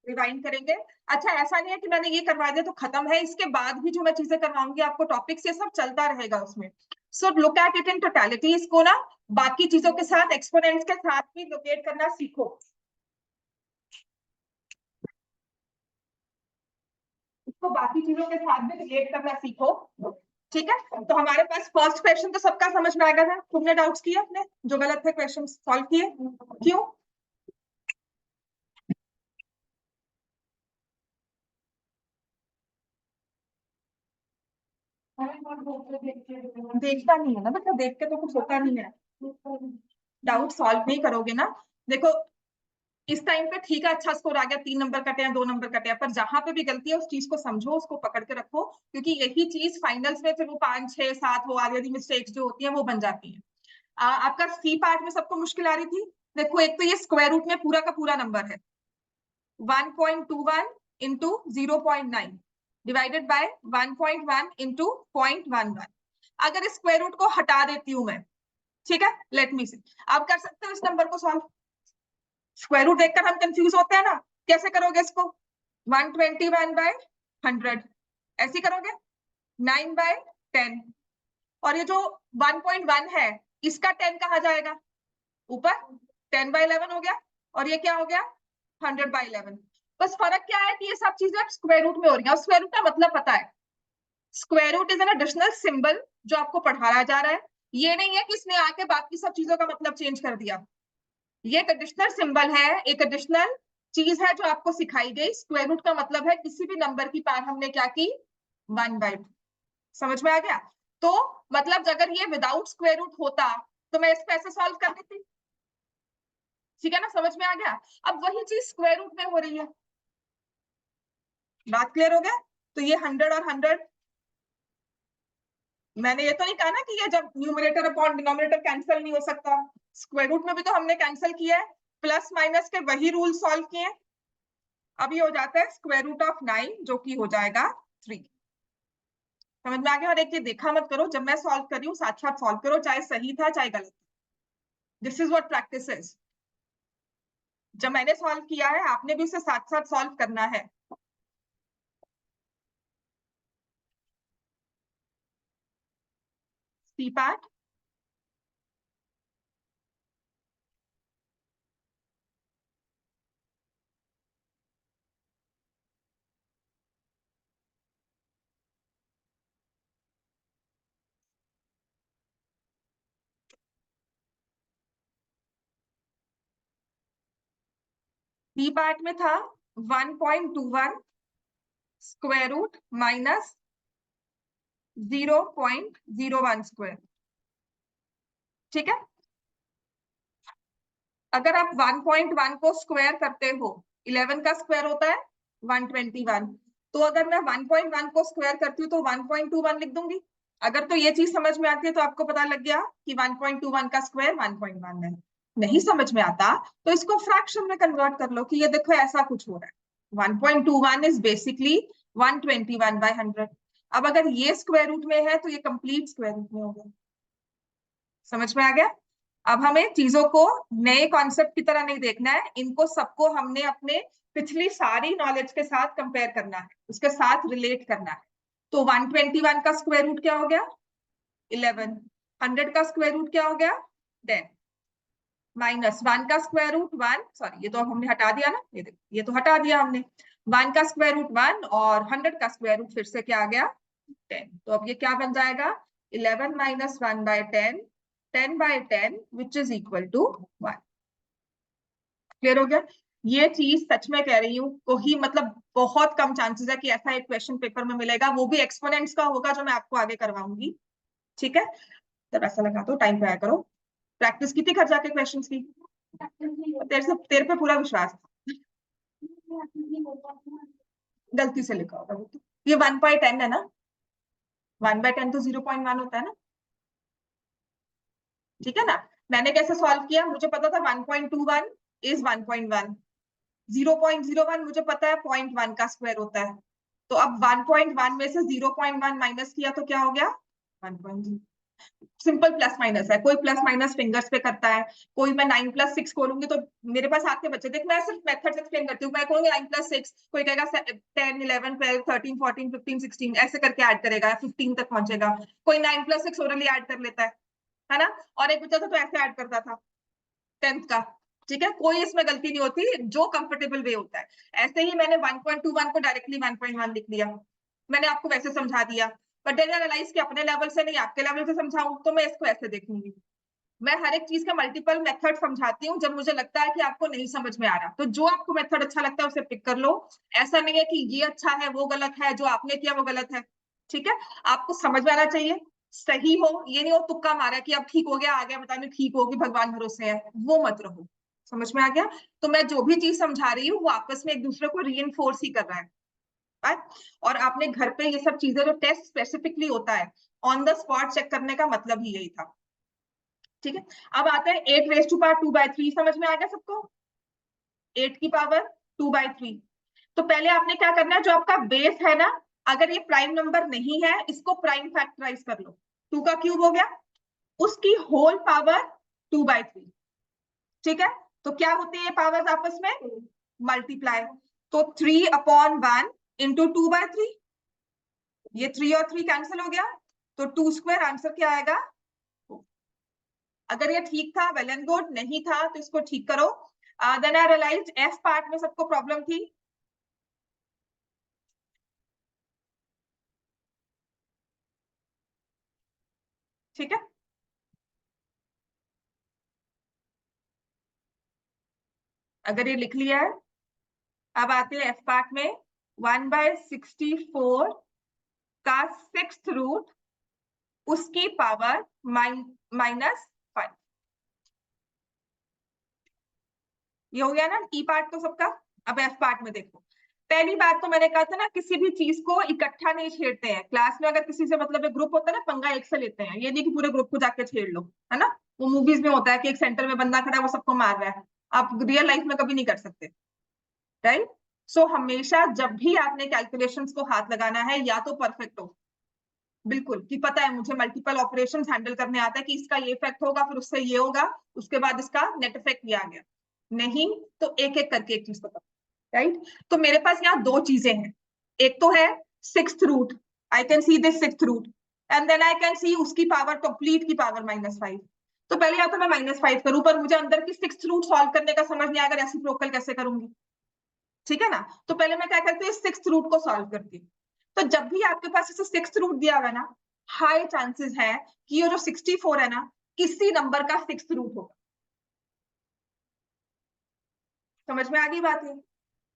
Rewind करेंगे। अच्छा, ऐसा नहीं है कि मैंने ये करवा दिया तो खत्म है, इसके बाद भी जो मैं चीजें करवाऊंगी आपको टॉपिक्स, ये सब चलता रहेगा उसमें। So look at it in totality, इसको ना बाकी चीजों के साथ, एक्सपोनेंट्स के साथ भी लोकेट करना सीखो। इसको बाकी चीजों के साथ भी रिलेट करना सीखो। ठीक है, तो हमारे पास फर्स्ट क्वेश्चन तो सबका समझ में आ गया था। तुमने डाउट्स किए अपने जो गलत थे, क्वेश्चन सॉल्व किए? क्यों? देखता नहीं है ना बेटा, देख के तो कुछ होता नहीं है। डाउट सॉल्व नहीं करोगे ना। देखो, इस टाइम पे ठीक है, अच्छा स्कोर आ गया, 3 नंबर कटे हैं, 2 नंबर कटे हैं, पर जहां पे भी गलती है उस चीज को समझो, उसको पकड़ के रखो, क्योंकि यही चीज फाइनल्स में फिर वो 5, 6, 7 वो आधी आधी मिस्टेक्स जो होती हैं वो बन जाती हैं। आपका सी पार्ट में सबको मुश्किल आ रही थी। देखो, एक तो ये स्क्वायर रूट में पूरा का पूरा नंबर है 1.21 इंटू 0.9 डिवाइडेड बाय 1.1 इंटू 0.11। अगर स्क्वायर रूट को हटा देती हूं मैं, ठीक है, लेट मी सी, आप कर सकते हो इस नंबर को सॉल्व? स्क्वायर रूट देखकर हम कंफ्यूज होते हैं ना, कैसे करोगे इसको? 121/100 ऐसे करोगे, 9/10, और ये जो 1.1 है इसका 10 कहा जाएगा ऊपर, 10/11 हो गया, और ये क्या हो गया, 100/11। बस फर्क क्या है कि ये सब चीजें स्क्वायर रूट में हो रही है, और स्क्वायर रूट का मतलब पता है, square root is an additional symbol जो आपको पढ़ाया जा रहा है। ये नहीं है कि इसने आके बाकी सब चीजों का मतलब चेंज कर दिया। ये एक एडिशनल सिंबल है, एक एडिशनल चीज है जो आपको सिखाई गई। स्क्वायर रूट का मतलब है किसी भी नंबर की पावर हमने क्या की, 1/2। समझ में आ गया? तो मतलब अगर ये विदाउट स्क्वायर रूट होता तो मैं इसको ऐसे सॉल्व कर देती। ठीक है ना, समझ में आ गया? अब वही चीज स्क्वायर रूट में हो रही है। बात क्लियर हो गया? तो ये 100 और 100, मैंने ये तो नहीं कहा ना कि ये जब न्यूमरेटर अपॉन डिनोमिनेटर कैंसिल नहीं हो सकता, स्क्वायर रूट में भी तो हमने कैंसिल किया है, प्लस माइनस के वही रूल सॉल्व किए। अब ये हो जाता है स्क्वायर रूट ऑफ 9 जो कि हो जाएगा 3। समझ में आ गया? और एक ये देखा मत करो, जब मैं सॉल्व कर रही हूँ साथ साथ सॉल्व करो, चाहे सही था चाहे गलत। This is what practice is. जब मैंने सॉल्व किया है आपने भी उसे साथ साथ सॉल्व करना है। सी पार्ट, सी पार्ट में था 1.21 स्क्वायर रूट माइनस 0.01 स्क्वायर। ठीक है, अगर आप 1.1 को स्क्वायर करते हो, 11 का स्क्वायर होता है 121, तो अगर मैं 1.1 को स्क्वायर करती हूँ तो 1.21 लिख दूंगी। अगर तो ये चीज समझ में आती है तो आपको पता लग गया कि 1.21 का स्क्वायर 1.1 है। नहीं समझ में आता तो इसको फ्रैक्शन में कन्वर्ट कर लो कि ये देखो ऐसा कुछ हो रहा है, 1.21 इज बेसिकली 121/100। अब अगर ये स्क्वायर रूट में है तो ये कंप्लीट स्क्वायर रूट में हो गया। समझ में आ गया? अब हमें चीजों को नए कॉन्सेप्ट की तरह नहीं देखना है, इनको सबको हमने अपने पिछली सारी नॉलेज के साथ कंपेयर करना है, उसके साथ रिलेट करना है। तो 121 का स्क्वायर रूट क्या हो गया, 11। 100 का स्क्वायर रूट क्या हो गया, 10। माइनस 1 का स्क्वायर रूट 1, सॉरी ये तो अब हमने हटा दिया ना, ये देखो ये तो हटा दिया हमने। 1 का स्क्वायर रूट 1 और 100 का स्क्वायर रूट फिर से क्या आ गया, 10। तो अब ये क्या बन जाएगा, 11 minus 1/10, 10/10 which is equal to 1। Clear हो गया? ये चीज सच में कह रही हूँ, कोई मतलब बहुत कम चांसेस है कि ऐसा एक क्वेश्चन पेपर में मिलेगा, वो भी एक्सपोनेंट्स का होगा जो मैं आपको आगे करवाऊंगी। ठीक है, तब ऐसा लगा तो टाइम पे आया करो। प्रैक्टिस की थी घर जाके क्वेश्चंस की? तेरे पे पूरा विश्वास था, गलती से लिखा होगा वो तो। ये 1/10 है ना, 1/10 तो 0.1 होता है ना। ठीक है ना, मैंने कैसे सॉल्व किया, मुझे पता था 1.21 इज 1.1, 0.01 मुझे पता है 0.1 का स्क्वायर होता है। तो अब 1.1 में से 0.1 माइनस किया तो क्या हो गया, 1.0। सिंपल प्लस माइनस है, कोई प्लस माइनस फिंगर्स पे करता है, कोई मैं 9 + 6 खोलूंगी तो मेरे पास आके बच्चे देख, मैं सिर्फ मेथड्स एक्सप्लेन करती हूँ। मैं कहूंगी 9 + 6, कोई कहेगा 10 11 12 13 14 15 16 ऐसे करके ऐड करेगा, 15 तक पहुंचेगा। कोई 9 + 6 ओरली ऐड कर लेता है ना। और एक बच्चा तो ऐसे ऐड करता था 10th का। ठीक है, कोई इसमें गलती नहीं होती, जो कंफर्टेबल वे होता है। ऐसे ही मैंने 1.21 को डायरेक्टली 1.1 लिख दिया, मैंने आपको वैसे समझा दिया। बट देन रियलाइज कि अपने लेवल से नहीं आपके लेवल से समझाऊं तो मैं इसको ऐसे देखूंगी। मैं हर एक चीज का मल्टीपल मेथड समझाती हूँ जब मुझे लगता है कि आपको नहीं समझ में आ रहा। तो जो आपको मेथड अच्छा लगता है उसे पिक कर लो। ऐसा नहीं है कि ये अच्छा है वो गलत है, जो आपने किया वो गलत है। ठीक है, आपको समझ में आना चाहिए, सही हो, ये नहीं हो तुक्का मारा कि अब ठीक हो गया, आ गया, बता नहीं ठीक होगी, भगवान भरोसे है, वो मत रहो। समझ में आ गया। तो मैं जो भी चीज समझा रही हूँ वो आपस में एक दूसरे को रीइंफोर्स ही कर रहा है। और आपने घर पे ये सब चीजें, जो टेस्ट स्पेसिफिकली होता है ऑन द स्पॉट चेक करने का मतलब ही यही था। ठीक है, अब आते हैं 8⁻²/3। समझ में आ गया सबको? 8 की पावर 2/3। तो पहले आपने क्या करना है, जो आपका बेस है ना, अगर ये प्राइम नंबर नहीं है इसको प्राइम फैक्टराइज कर लो। 2 का क्यूब हो गया, उसकी होल पावर 2/3। ठीक है, तो क्या होती है ये पावर्स आपस में? मल्टीप्लाई। तो 3/1 इंटू 2/3, ये 3 और 3 कैंसिल हो गया, तो 2² आंसर क्या आएगा? अगर ये ठीक था वेल एंड गुड, नहीं था तो इसको ठीक करो। Then I realise F part में सबको प्रॉब्लम थी। ठीक है, अगर ये लिख लिया है, अब आते हैं एफ पार्ट में। 1/64 का 6th रूट, उसकी पावर -5। ये हो गया ना ई पार्ट तो सबका। अब एफ पार्ट में देखो, पहली बात तो मैंने कहा था ना, किसी भी चीज को इकट्ठा नहीं छेड़ते हैं क्लास में। अगर किसी से मतलब एक ग्रुप होता है ना, पंगा एक से लेते हैं, ये नहीं कि पूरे ग्रुप को जाके छेड़ लो, है ना। वो मूवीज में होता है कि एक सेंटर में बंदा खड़ा है वो सबको मार रहा है। आप रियल लाइफ में कभी नहीं कर सकते, राइट। सो हमेशा जब भी आपने कैलकुलेशंस को हाथ लगाना है, या तो परफेक्ट हो बिल्कुल, कि पता है मुझे मल्टीपल ऑपरेशंस हैंडल करने आता है, कि इसका ये इफेक्ट होगा फिर उससे ये होगा, उसके बाद इसका नेट इफेक्ट भी आ गया। नहीं तो एक एक करके एक चीज पता, राइट। तो मेरे पास यहाँ दो चीजें हैं, एक तो है 6th root, I can see this 6th root, and then I can see उसकी पावर, कंप्लीट की पावर -5। तो पहले या तो मैं -5 करूं, पर मुझे अंदर की 6th रूट सॉल्व करने का समझ नहीं आएगा, रेसिप्रोकल कैसे करूंगी। ठीक है ना, तो पहले मैं क्या करती हूँ, 6th रूट को सॉल्व करती हूँ। तो जब भी आपके पास इसे 6th रूट दिया हुआ है ना, हाई चांसेस है कि ये जो 64 है ना, किसी नंबर का 6th रूट होगा। समझ में आ गई बात है,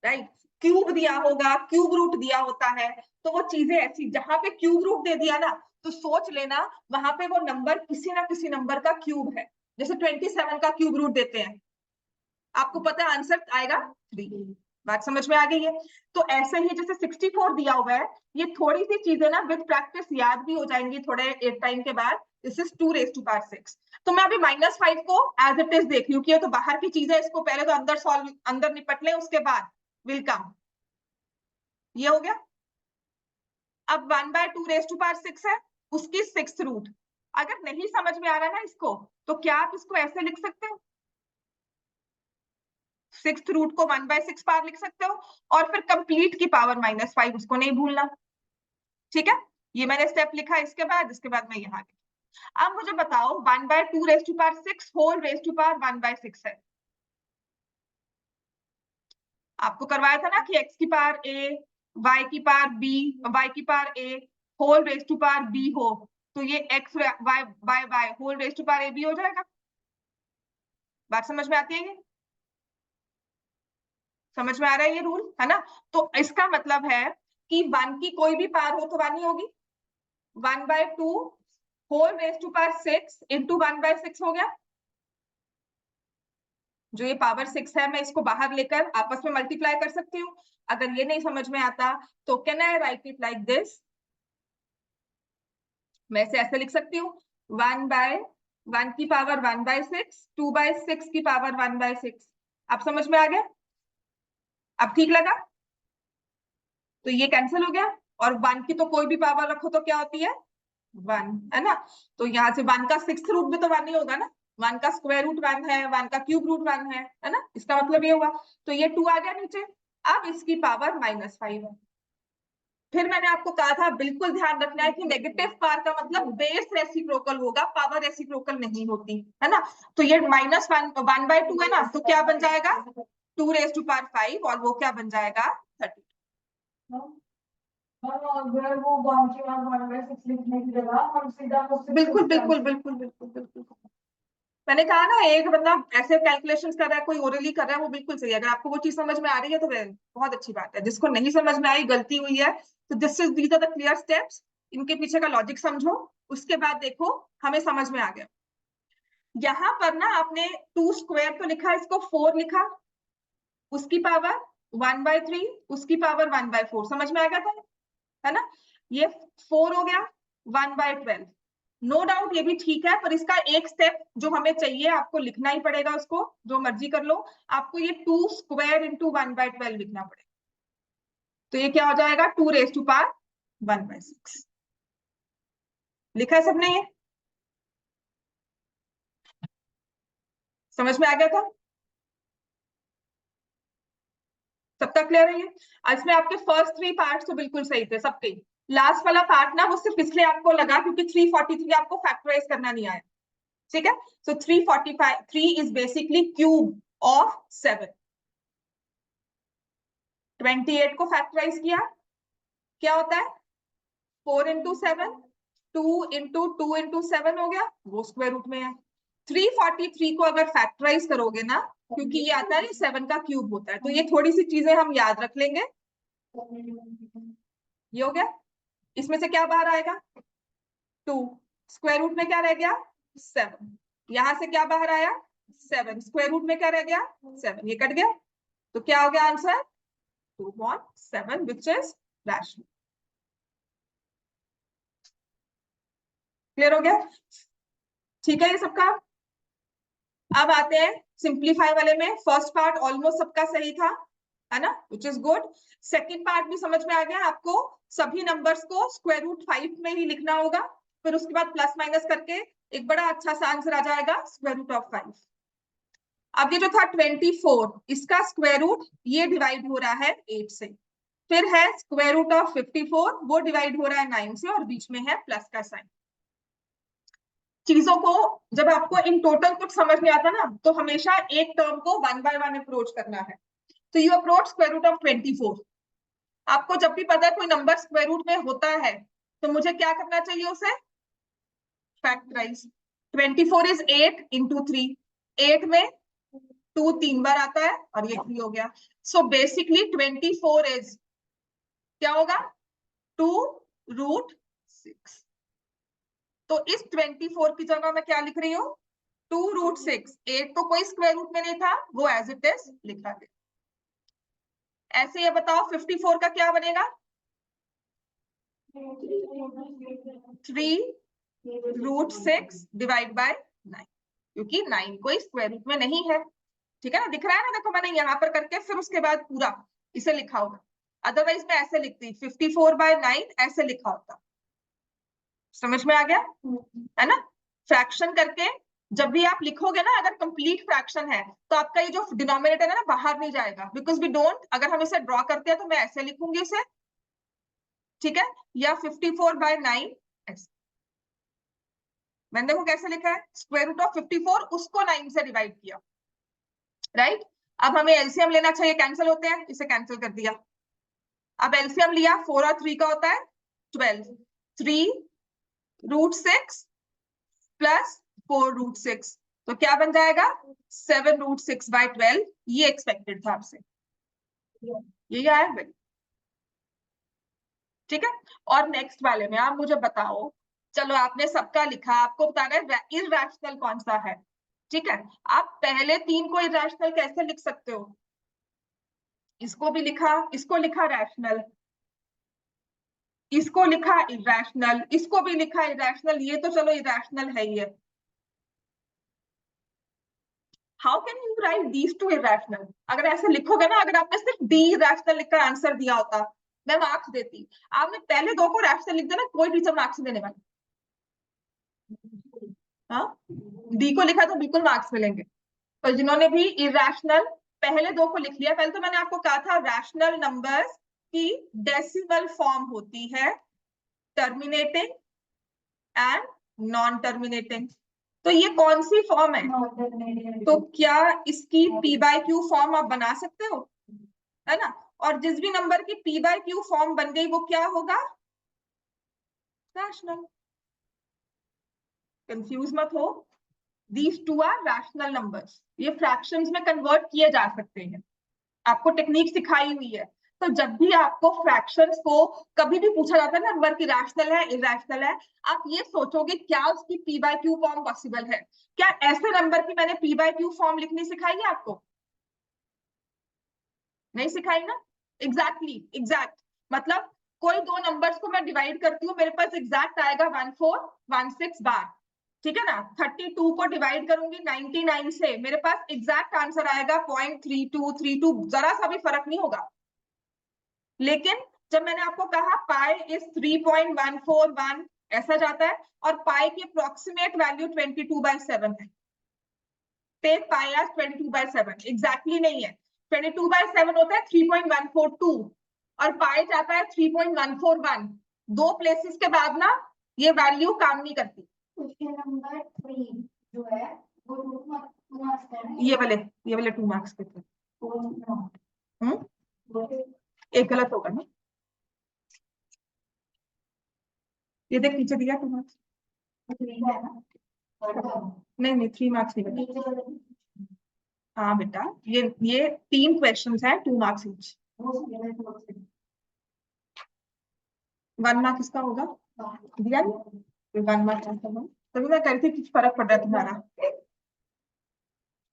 राइट। क्यूब दिया होगा, क्यूब रूट दिया होता है, तो वो चीजें ऐसी, जहां पे क्यूब रूट दे दिया ना, तो सोच लेना वहां पे वो नंबर किसी ना किसी नंबर का क्यूब है। जैसे 27 का क्यूब रूट देते हैं, आपको पता है आंसर आएगा 3। बात समझ में आ गई है। तो ऐसे ही जैसे 64 दिया हुआ है, ये थोड़ी सी चीजें ना विद प्रैक्टिस याद भी हो जाएंगी थोड़े एक टाइम के बाद। This is 2⁻6। तो मैं अभी -5 को एज इट इज देख रही हूँ कि ये तो बाहर की चीज है, इसको पहले तो अंदर सॉल्व, अंदर निपट लें, उसके बाद विल कम। ये हो गया। अब 1/2⁶ है, उसकी 6th रूट। अगर नहीं समझ में आ रहा ना इसको, तो क्या आप इसको ऐसे लिख सकते हो, 6th रूट को 1/6 पार लिख सकते हो, और फिर कंप्लीट की पावर -5, उसको नहीं भूलना। ठीक है, ये मैंने स्टेप लिखा, इसके बाद मैं यहाँ लिखी। अब मुझे बताओ 1/2⁶ होल रेज टू पावर 1/6 है। आपको करवाया था ना कि x की पावर a, y की पावर b, y की power a whole raise to power b हो, तो ये x y whole raise to power a b हो जाएगा। बात समझ में आती है ये? समझ में आ रहा है ये रूल, है ना। तो इसका मतलब है कि 1 की कोई भी पावर हो तो 1 ही होगी। 1/2 whole raise to power 6 into 1/6 हो गया। जो ये पावर 6 है, मैं इसको बाहर लेकर आपस में मल्टीप्लाई कर सकती हूँ। अगर ये नहीं समझ में आता तो can I right it like this, मैं इसे ऐसे लिख सकती हूँ, 1/1 की पावर 1/6, 2/6 की पावर 1/6। अब समझ में आ गया? अब ठीक लगा? तो ये कैंसिल हो गया, और 1 की तो कोई भी पावर रखो तो क्या होती है, 1 है ना। तो यहाँ से 1 का 6th रूट भी तो 1 ही होगा ना, 1 का स्क्वायर रूट 1 है, 1 का क्यूब रूट 1 है ना, इसका मतलब ये हुआ। तो ये 2 आ गया नीचे। अब इसकी पावर -5 है। फिर मैंने आपको कहा था बिल्कुल ध्यान रखना है कि नेगेटिव पावर का मतलब बेस रेसिप्रोकल होगा, पावर रेसिप्रोकल नहीं होती है ना। तो ये -1/2 है ना, तो क्या बन जाएगा 2⁵ और वो क्या बन जाएगा 30। अगर वो 1/6 लिखने की जगह हम सीधा बिल्कुल बिल्कुल बिल्कुल बिल्कुल बिल्कुल। मैंने कहा ना, एक बंदा ऐसे कैलकुलेशंस कर रहा है, कोई ओरली कर रहा है, वो बिल्कुल सही है। अगर आपको वो चीज समझ में आ रही है तो बहुत अच्छी बात है। जिसको नहीं समझ में आई, गलती हुई है, तो these are the clear steps. इनके पीछे का लॉजिक समझो, उसके बाद देखो हमें समझ में आ गया। यहाँ पर ना आपने 2 स्क्वायर तो लिखा, इसको 4 लिखा, उसकी पावर 1/3, उसकी पावर 1/4, समझ में आ गया था, है ना। ये 4 हो गया 1/12। नो डाउट ये भी ठीक है, पर इसका एक स्टेप जो हमें चाहिए, आपको लिखना ही पड़ेगा उसको, जो मर्जी कर लो, आपको ये 2 स्क्वायर इंटू 1/12 लिखना पड़ेगा। तो ये क्या हो जाएगा 2⁻1/6। लिखा है सबने? ये समझ में आ गया था? सबका क्लियर है ये? इसमें आपके फर्स्ट 3 पार्ट तो बिल्कुल सही थे सबके। लास्ट वाला पार्ट ना वो सिर्फ इसलिए आपको लगा क्योंकि 343 आपको फैक्टराइज करना नहीं आया, ठीक है। सो 3 इज बेसिकली क्यूब ऑफ 7। 28 को फैक्टराइज किया, क्या होता है 4 इंटू 7, 2 इंटू 2 इंटू 7 हो गया, वो स्क्वायर रूट में है। 343 को अगर फैक्टराइज करोगे ना, क्योंकि ये आता है 7 का क्यूब होता है, तो ये थोड़ी सी चीजें हम याद रख लेंगे। ये हो गया, इसमें से क्या बाहर आएगा 2, स्क्वायर रूट में क्या रह गया 7, यहां से क्या बाहर आया 7, स्क्वायर रूट में क्या रह गया 7, ये कट गया। तो क्या हो गया answer 2/7 which is rational. Clear हो गया? ठीक है ये सबका। अब आते हैं सिंप्लीफाई वाले में। फर्स्ट पार्ट ऑलमोस्ट सबका सही था, है ना, which is good. Second part भी समझ में आ गया आपको। सभी नंबर्स को स्क्वायर रूट 5 में ही लिखना होगा, फिर उसके बाद प्लस माइनस करके एक बड़ा अच्छा सा आंसर आ जाएगा स्क्वायर रूट ऑफ 5। अब ये जो था 24, इसका स्क्वायर रूट ये डिवाइड हो रहा है 8 से, फिर है स्क्वायर रूट ऑफ 54, वो डिवाइड हो रहा है 9 से, और बीच में है प्लस का साइन। चीजों को जब आपको इन टोटल कुछ समझ नहीं आता ना, तो हमेशा एक टर्म को 1 बाय 1 अप्रोच करना है। तो you approach square root of 24। आपको जब भी पता है कोई नंबर स्क्वायर रूट में होता है, तो मुझे क्या करना चाहिए उसे फैक्टराइज। 24 इज 8 इंटू 3, 8 में 2 3 बार आता है और ये 3 हो गया। सो बेसिकली 24 इज क्या होगा 2√6। तो इस 24 की जगह मैं क्या लिख रही हूँ 2√6। 8 तो कोई स्क्वायर रूट में नहीं था, वो एज इट इज लिखा गया। ऐसे ये बताओ 54 का क्या बनेगा 3√6 डिवाइड बाय 9, क्योंकि 9 कोई स्क्वायर रूट में नहीं है, ठीक है ना। दिख रहा है ना, देखो मैंने यहाँ पर करके फिर उसके बाद पूरा इसे लिखा होगा, अदरवाइज मैं ऐसे लिखती 54/9 ऐसे लिखा होता। समझ में आ गया है ना। फ्रैक्शन करके जब भी आप लिखोगे ना, अगर कंप्लीट फ्रैक्शन है तो आपका ये जो डिनोमिनेटर है ना बाहर नहीं जाएगा, बिकॉज वी डोंट, अगर हम इसे ड्रॉ करते हैं तो मैं ऐसे लिखूंगी इसे, ठीक है, या 54/9 ऐसे। मैंने देखो कैसे लिखा है स्क्वायर रूट ऑफ 54 उसको 9 से डिवाइड किया, राइट। अब हमें एलसीएम लेना चाहिए, कैंसिल होते हैं, इसे कैंसिल कर दिया। अब एलसीएम लिया 4 और 3 का होता है 12, 3√6 प्लस 4√6, तो क्या बन जाएगा 7√6/12। ये एक्सपेक्टेड था आपसे, यही आया भाई, ठीक है। और नेक्स्ट वाले में आप मुझे बताओ, चलो आपने सबका लिखा, आपको बताना है इरैशनल कौन सा है, ठीक है। आप पहले 3 को इरैशनल कैसे लिख सकते हो, इसको भी लिखा, इसको लिखा रैशनल, इसको लिखा इरैशनल, इसको भी लिखा इरैशनल, ये तो चलो इरैशनल है ही है। How can you right these two irrational? अगर ऐसे लिखोगे ना, अगर आपने सिर्फ डी रैशनल लिखकर आंसर दिया होता, मैं मार्क्स देती। आपने पहले 2 को रैशनल लिख दिया ना, कोई टीचर मार्क्स देने वाली, हाँ, डी को लिखा तो बिल्कुल मार्क्स मिलेंगे। तो जिन्होंने भी इरेशनल पहले दो को लिख लिया, पहले तो मैंने आपको कहा था रैशनल नंबर्स की डेसिमल फॉर्म होती है टर्मिनेटिंग एंड नॉन टर्मिनेटिंग। तो ये कौन सी फॉर्म है? तो क्या इसकी पी बाय क्यू फॉर्म आप बना सकते हो, है ना? और जिस भी नंबर की पी बाय क्यू फॉर्म बन गई वो क्या होगा? रैशनल। कंफ्यूज मत हो, these two are rational numbers। ये फ्रैक्शंस में कन्वर्ट किए जा सकते हैं, आपको टेक्निक सिखाई हुई है। तो जब भी आपको फ्रैक्शंस को कभी भी पूछा जाता है नंबर की रैशनल है इरेशनल है, आप ये सोचोगे क्या उसकी P by Q form possible है? क्या ऐसे नंबर की मैंने पी बाय क्यू फॉर्म लिखनी सिखाई है आपको? नहीं सिखाई ना? एग्जैक्ट मतलब कोई दो नंबर्स को मैं डिवाइड करती हूँ, मेरे पास एग्जैक्ट आएगा 1416 बार, ठीक है ना? 32 को डिवाइड करूंगी 99 से, मेरे पास एग्जैक्ट आंसर आएगा 0.3232, जरा सा भी फर्क नहीं होगा। लेकिन जब मैंने आपको कहा पाई इज 3.141 ऐसा जाता है, और पाई की अप्रोक्सीमेट वैल्यू 22/7 है। टेक पाई एज 22/7, एग्जैक्टली नहीं है। 22/7 होता है 3.142 और पाई जाता है 3.141। दो प्लेसेस के बाद ना ये वैल्यू काम नहीं करती। नंबर 3 जो है वो 2 मार्क्स है, ये वाले 2 मार्क्स के थे। एक गलत होगा ना, ये देख पीछे दिया 2 मार्क्स। नहीं 3 मार्क्स नहीं। हाँ बेटा, ये 3 क्वेश्चंस हैं 2 मार्क्स ईच। 1 मार्क इसका होगा दिया, 1 मार्क तभी मैं कहती कुछ फर्क पड़ रहा है तुम्हारा।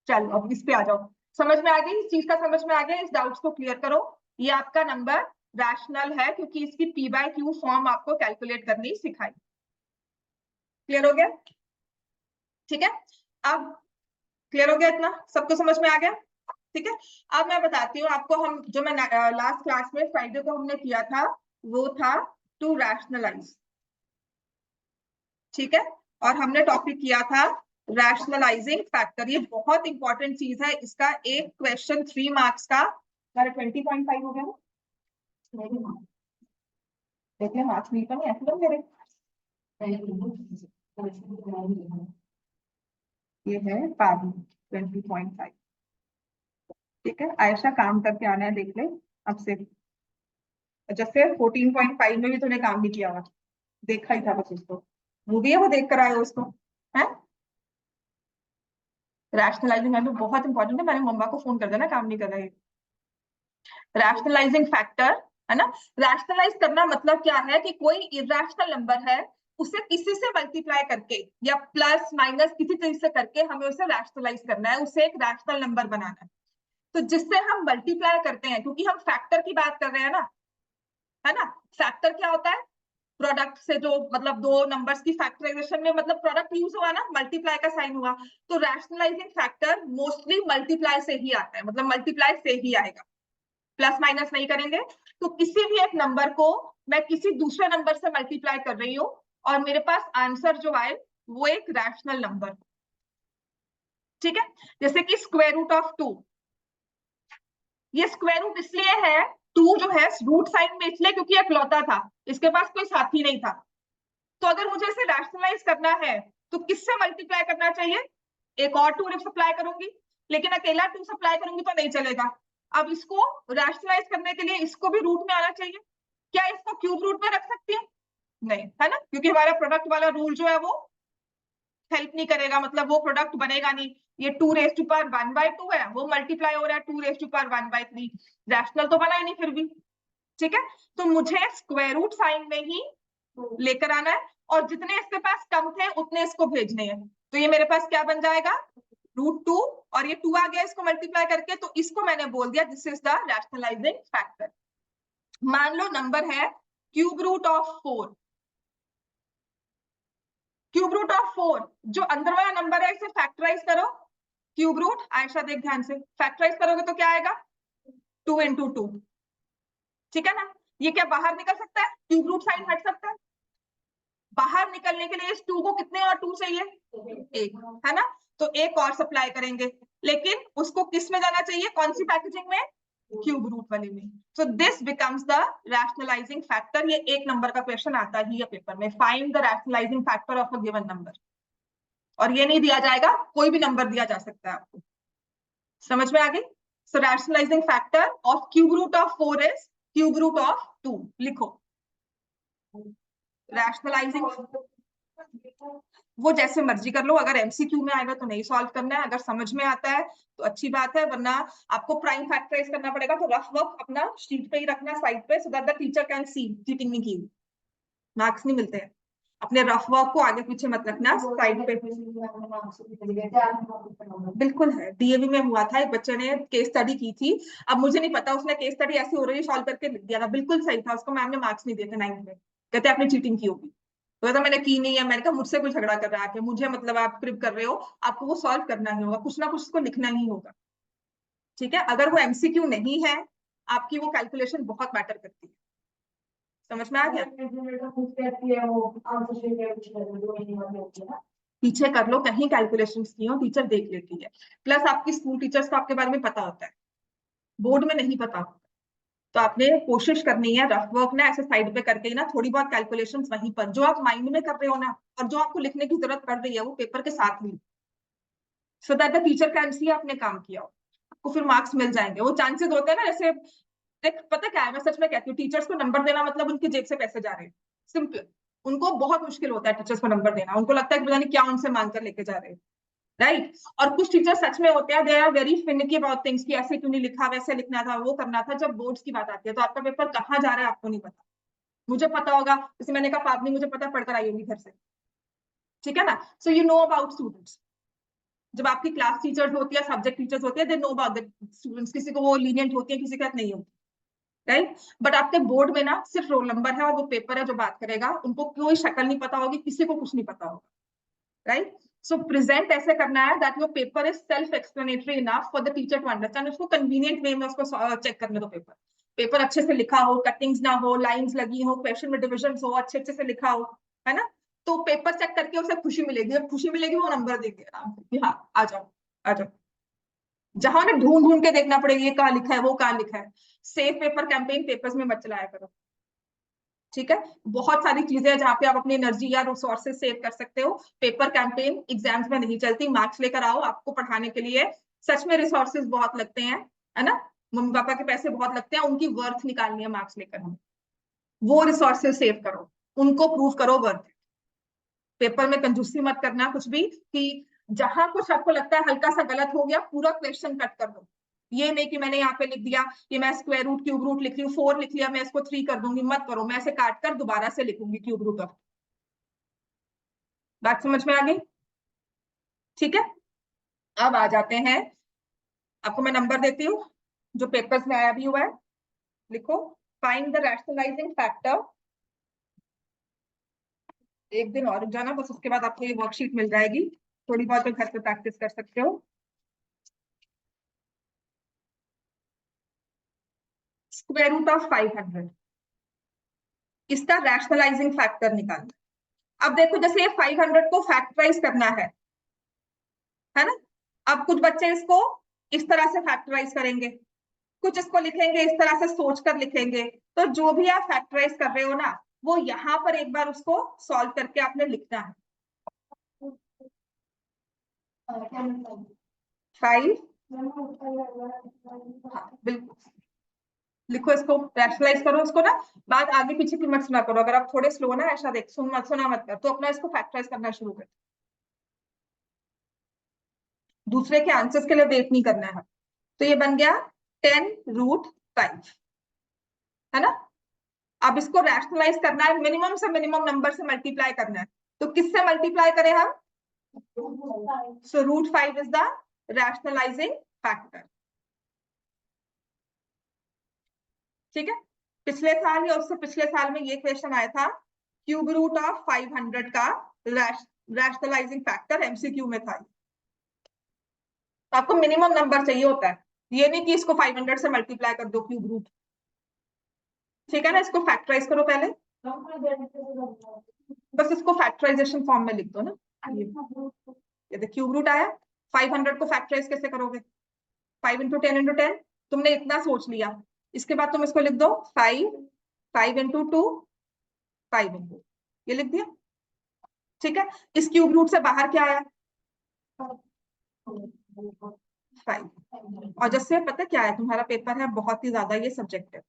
चलो अब इस पे आ जाओ, समझ में आ गई इस चीज का? समझ में आ गया? इस डाउट्स को क्लियर करो। ये आपका नंबर रैशनल है क्योंकि इसकी पी बाय क्यू फॉर्म आपको कैलकुलेट करनी सिखाई। क्लियर हो गया? ठीक है, अब क्लियर हो गया? इतना सबको समझ में आ गया? ठीक है, अब मैं बताती हूँ आपको, हम जो मैं लास्ट क्लास में फ्राइडे को हमने किया था वो था टू रैशनलाइज, ठीक है? और हमने टॉपिक किया था रैशनलाइजिंग फैक्टर। ये बहुत इंपॉर्टेंट चीज है, इसका एक क्वेश्चन 3 मार्क्स का, हमारे 20.5 हो गया ना? देखिए मार्क्स नहीं, तो ऐसे लोग मेरे ये है पारी 20.5, ठीक है? आयशा काम करके आना है, देख ले अब से। जैसे 14.5 में भी तूने काम नहीं किया हुआ, देखा ही था बस उसको, मूवी है वो देख कर आए हो उसको, है? रैशनलाइजिंग है तो बहुत इंपॉर्टेंट है, मैंने मम्मा को फोन कर देना काम नहीं कर रहा है। रैशनलाइजिंग फैक्टर, है ना? रैशनलाइज करना मतलब क्या है कि कोई इरेशनल नंबर है, उसे किसी से मल्टीप्लाई करके या प्लस माइनस किसी चीज से करके हमें उसे रैशनलाइज करना है, उसे एक रैशनल नंबर बनाना है। तो जिससे हम मल्टीप्लाई करते हैं, क्योंकि हम फैक्टर की बात कर रहे हैं ना, है ना? फैक्टर क्या होता है? प्रोडक्ट से जो मतलब दो नंबर्स की फैक्टराइजेशन में मतलब प्रोडक्ट यूज हुआ ना, मल्टीप्लाई का साइन हुआ। तो रैशनलाइजिंग फैक्टर मोस्टली मल्टीप्लाई से ही आता है, मतलब मल्टीप्लाई से ही आएगा, प्लस माइनस नहीं करेंगे। तो किसी भी एक नंबर को मैं किसी दूसरे नंबर से मल्टीप्लाई कर रही हूँ और मेरे पास आंसर जो आए वो एक रैशनल नंबर, ठीक है? जैसे कि स्क्वायर रूट ऑफ 2, ये स्क्वायर रूट इसलिए है, 2 जो है रूट साइन में इसलिए क्योंकि इकलौता था, इसके पास कोई साथी नहीं था। तो अगर मुझे इसे रैशनलाइज करना है तो किससे मल्टीप्लाई करना चाहिए? एक और 2 सप्लाई करूंगी, लेकिन अकेला 2 सप्लाई करूंगी तो नहीं चलेगा। अब इसको रैशनलाइज करने के लिए इसको भी रूट में आना चाहिए। क्या इसको क्यूब रूट में रख सकती हूँ? नहीं, है ना? क्योंकि हमारा प्रोडक्ट वाला रूल जो है वो हेल्प नहीं करेगा, मतलब वो प्रोडक्ट बनेगा नहीं। ये 2⁻1/2 है, वो मल्टीप्लाई हो रहा है 2⁻1/3, रैशनल तो बना ही नहीं फिर भी, ठीक है? तो मुझे स्क्वायर रूट साइन में ही लेकर आना है, और जितने इसके पास कम थे उतने इसको भेजने हैं। तो ये मेरे पास क्या बन जाएगा? √2, और ये 2 आ गया इसको मल्टीप्लाई करके, तो इसको मैंने बोल दिया this is the rationalising factor. मान लो नंबर है cube root of 4, cube root of 4, जो अंदर वाला नंबर है इसे फैक्टराइज करो, क्यूब रूट, आयशा देख ध्यान से, फैक्टराइज करोगे तो क्या आएगा? 2 × 2, ठीक है ना? ये क्या बाहर निकल सकता है? क्यूब रूट साइन हट सकता है? बाहर निकलने के लिए इस 2 को कितने और 2 चाहिए, 1, है ना। तो एक और सप्लाई करेंगे, लेकिन उसको किस में जाना चाहिए, कौन सी पैकेजिंग में, क्यूब रूट वाले में। So this becomes the rationalising factor. ये 1 नंबर का क्वेश्चन आता ही है पेपर में, find the rationalising factor of a given number. और ये नहीं दिया जाएगा, कोई भी नंबर दिया जा सकता है आपको, समझ में आ गई। So rationalising factor of cube root of 4 is cube root of 2। लिखो रैशनलाइजिंग, वो जैसे मर्जी कर लो, अगर एमसीक्यू में आएगा तो नहीं सॉल्व करना है, अगर समझ में आता है तो अच्छी बात है, वरना आपको प्राइम फैक्टराइज करना पड़ेगा। तो रफ वर्क अपना शीट पे ही रखना साइड पे, so that the teacher can see cheating नहीं की, मार्क्स नहीं मिलते हैं। अपने रफ वर्क को आगे पीछे मत रखना साइड पे। बिल्कुल है, डीएवी में हुआ था, एक बच्चे ने केस स्टडी की थी, अब मुझे नहीं पता उसने केस स्टडी ऐसी हो रही सॉल्व करके लिख दिया था, बिल्कुल सही था, उसको मैम ने मार्क्स नहीं दिए थे 9th में, कहते आपने चीटिंग की होगी। तो मैंने की नहीं है, मैंने कहा मुझसे कोई झगड़ा कर रहा है, मुझे मतलब आप क्रिप कर रहे हो, आपको वो सॉल्व करना ही होगा, कुछ ना कुछ उसको लिखना ही होगा, ठीक है। अगर वो एमसीक्यू नहीं है, आपकी वो कैलकुलेशन बहुत मैटर करती है, समझ में आ गया। पीछे कर लो, कहीं कैलकुलेशन की हो, टीचर देख लेती है। प्लस आपकी स्कूल टीचर्स को आपके बारे में पता होता है, बोर्ड में नहीं पता होता, तो आपने कोशिश करनी है रफ वर्क ना ऐसे साइड पे करके ना थोड़ी बहुत कैलकुलेशंस वहीं पर जो आप माइंड में कर रहे हो ना, और जो आपको लिखने की जरूरत पड़ रही है वो पेपर के साथ में, so that the teacher can see आपने काम किया हो, आपको फिर मार्क्स मिल जाएंगे। वो चांसेस होते हैं ना, जैसे देख पता क्या है, मैं सच में कहती हूँ, टीचर्स को नंबर देना मतलब उनकी जेब से पैसे जा रहे हैं, सिंपल। उनको बहुत मुश्किल होता है टीचर्स को नंबर देना, उनको लगता है कि पता नहीं क्या उनसे मांग कर लेके जा रहे हैं, राइट। और कुछ टीचर सच में होते हैं, they are very finicky about things, कि ऐसे क्यों नहीं लिखा, वैसे लिखना था, वो करना था। जब बोर्ड्स की बात आती है तो आपका पेपर कहाँ जा रहा है आपको नहीं पता, मुझे पता होगा, जैसे मैंने कहा पापनी मुझे पता, पढ़कर आई होगी घर से, ठीक है ना। So you know about students, जब आपकी क्लास टीचर्स होती है, सब्जेक्ट टीचर्स होती है, they know about the students, किसी को वो लीनियंट होती है, किसी के साथ नहीं होती, राइट। बट आपके बोर्ड में ना सिर्फ रोल नंबर है और वो पेपर है जो बात करेगा, उनको कोई शक्ल नहीं पता होगी, किसी को कुछ नहीं पता होगा, राइट। सो प्रेजेंट ऐसे करना है that your paper is self explanatory enough for the teacher to understand, उसको कन्वीनियंट वे में उसको चेक करने दो पेपर, पेपर अच्छे से लिखा हो, कटिंग्स ना हो, लाइंस लगी हो, क्वेश्चन में डिविजन हो, अच्छे अच्छे से लिखा हो, है ना। तो पेपर चेक करके उसे खुशी मिलेगी, जब खुशी मिलेगी वो नंबर देंगे आराम से कि हाँ आ जाओ आ जाओ। जहां उन्हें ढूंढ ढूंढ के देखना पड़ेगा ये कहाँ लिखा है वो कहाँ लिखा है, सेफ पेपर कैंपेन पेपर्स में मत चलाया करो, ठीक है। बहुत सारी चीजें हैं जहाँ पे आप अपनी एनर्जी या रिसोर्सेज सेव कर सकते हो, पेपर कैंपेन एग्जाम्स में नहीं चलती, मार्क्स लेकर आओ, आपको पढ़ाने के लिए सच में रिसोर्सेज बहुत लगते हैं, है ना। मम्मी पापा के पैसे बहुत लगते हैं, उनकी वर्थ निकालनी है मार्क्स लेकर, हमें वो रिसोर्सेज सेव करो, उनको प्रूव करो वर्थ। पेपर में कंजूसी मत करना कुछ भी, कि जहां कुछ आपको लगता है हल्का सा गलत हो गया पूरा क्वेश्चन कट कर दो, ये नहीं कि मैंने यहाँ पे लिख दिया कि मैं स्क्वायर रूट क्यूब रूट लिख रही हूँ, 4 लिख लिया मैं इसको 3 कर दूंगी, मत करो, मैं ऐसे काट कर दोबारा से लिखूंगी क्यूब रूट ऑफ। बात समझ में आ गई, ठीक है। अब आ जाते हैं, आपको मैं नंबर देती हूँ जो पेपर्स में आया भी हुआ है, लिखो फाइंड द रैशनलाइजिंग फैक्टर। एक दिन और रुक जाना बस, उसके बाद आपको ये वर्कशीट मिल जाएगी, थोड़ी बहुत तो घर पे प्रैक्टिस कर सकते हो। स्क्वायर रूट ऑफ 500, इसका रैशनलाइजिंग फैक्टर निकालना। अब देखो जैसे ये 500 को फैक्टराइज करना है ना। अब कुछ बच्चे इसको इस तरह से फैक्टराइज करेंगे, कुछ इसको लिखेंगे इस तरह से सोचकर लिखेंगे, तो जो भी आप फैक्टराइज कर रहे हो ना, वो यहाँ पर एक बार उसको सॉल्व करके आपने लिखना है। 5, हाँ बिल्कुल, लिखो इसको, रैशनलाइज करो इसको ना, बात आगे पीछे की मत सुना करो, अगर आप थोड़े स्लो ना ऐसा देख सुना मत कर, तो अपना इसको फैक्टराइज करना शुरू कर, दूसरे के आंसर्स के लिए वेट नहीं करना है। तो ये बन गया 10√5, है ना। अब इसको रैशनलाइज करना है, मिनिमम से मिनिमम नंबर से मल्टीप्लाई करना है, तो किससे मल्टीप्लाई करें हम, सो √5 इज द रैशनलाइजिंग फैक्टर, ठीक है। पिछले साल या उससे पिछले साल में ये क्वेश्चन आया था, क्यूब रूट ऑफ 500 का रैशनलाइजिंग फैक्टर एमसीक्यू में था। तो आपको मिनिमम नंबर चाहिए होता है, ये नहीं कि इसको 500 से मल्टीप्लाई कर दो क्यूब रूट, ठीक है ना। इसको फैक्टराइज करो पहले, बस इसको फैक्टराइजेशन फॉर्म में लिख दो ना। ये देखो क्यूब रूट आया। 500 को फैक्टराइज कैसे करोगे? 5 इंटू 10 इंटू 10। तुमने इतना सोच लिया, इसके बाद तुम इसको लिख दो 5 इंटू 2 5 इंटू, ये लिख दिया। ठीक है, इस क्यूब रूट से बाहर क्या आया? 5। और जैसे पता क्या है, तुम्हारा पेपर है बहुत ही ज्यादा ये सब्जेक्टिव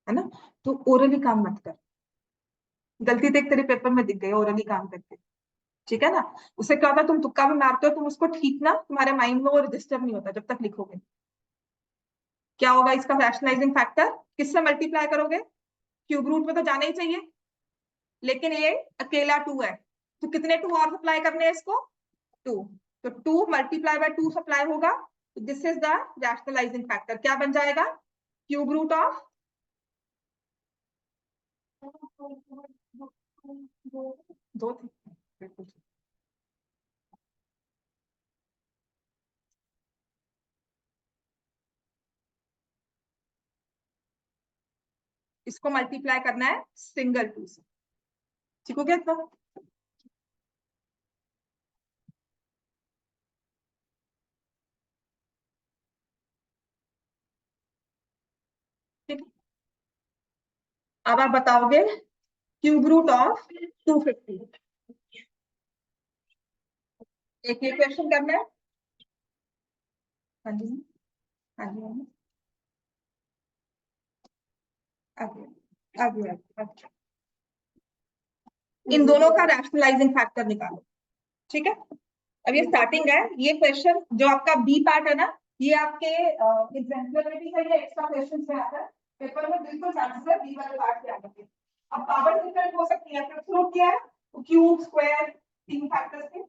है ना, तो ओरली काम मत कर। गलती देख तेरे पेपर में दिख गई ओरली काम करके, ठीक है ना। उससे क्या होता है, तुम तुक्का भी मारते हो, तुम उसको ठीक ना, तुम्हारे माइंड में वो रजिस्टर नहीं होता जब तक लिखोगे। क्या होगा इसका रैशनलाइजिंग फैक्टर? किससे मल्टीप्लाई करोगे? क्यूब रूट में तो जाना ही चाहिए, लेकिन ये अकेला 2 है, तो कितने 2 और सप्लाई करने हैं इसको? 2। तो 2 मल्टीप्लाई बाय 2 सप्लाई होगा, this is the rationalising factor. क्या बन जाएगा? क्यूब रूट ऑफ 2 थे बिल्कुल। इसको मल्टीप्लाई करना है सिंगल 2 से, ठीक हो गया इतना? ठीक है, अब आप बताओगे क्यूब रूट ऑफ 250। एक ये क्वेश्चन करना है। हाँ जी, हाँ जी, हाँ जी। आगे आगे आगे। इन दोनों का रैशनलाइजिंग फैक्टर निकालो। ठीक है, अब ये स्टार्टिंग है। ये क्वेश्चन जो आपका बी पार्ट है ना, ये आपके एग्जाम्पलरिटी है, ये एक्स्ट्रा क्वेश्चन से आता है पेपर में, बिल्कुल चांसेस है बी वाले पार्ट के आने के। अब पावर डिफरेंट हो सकती है, फिफ्थ रूट क्या है? क्यूब, स्क्वायर, तीन फैक्टर्स के।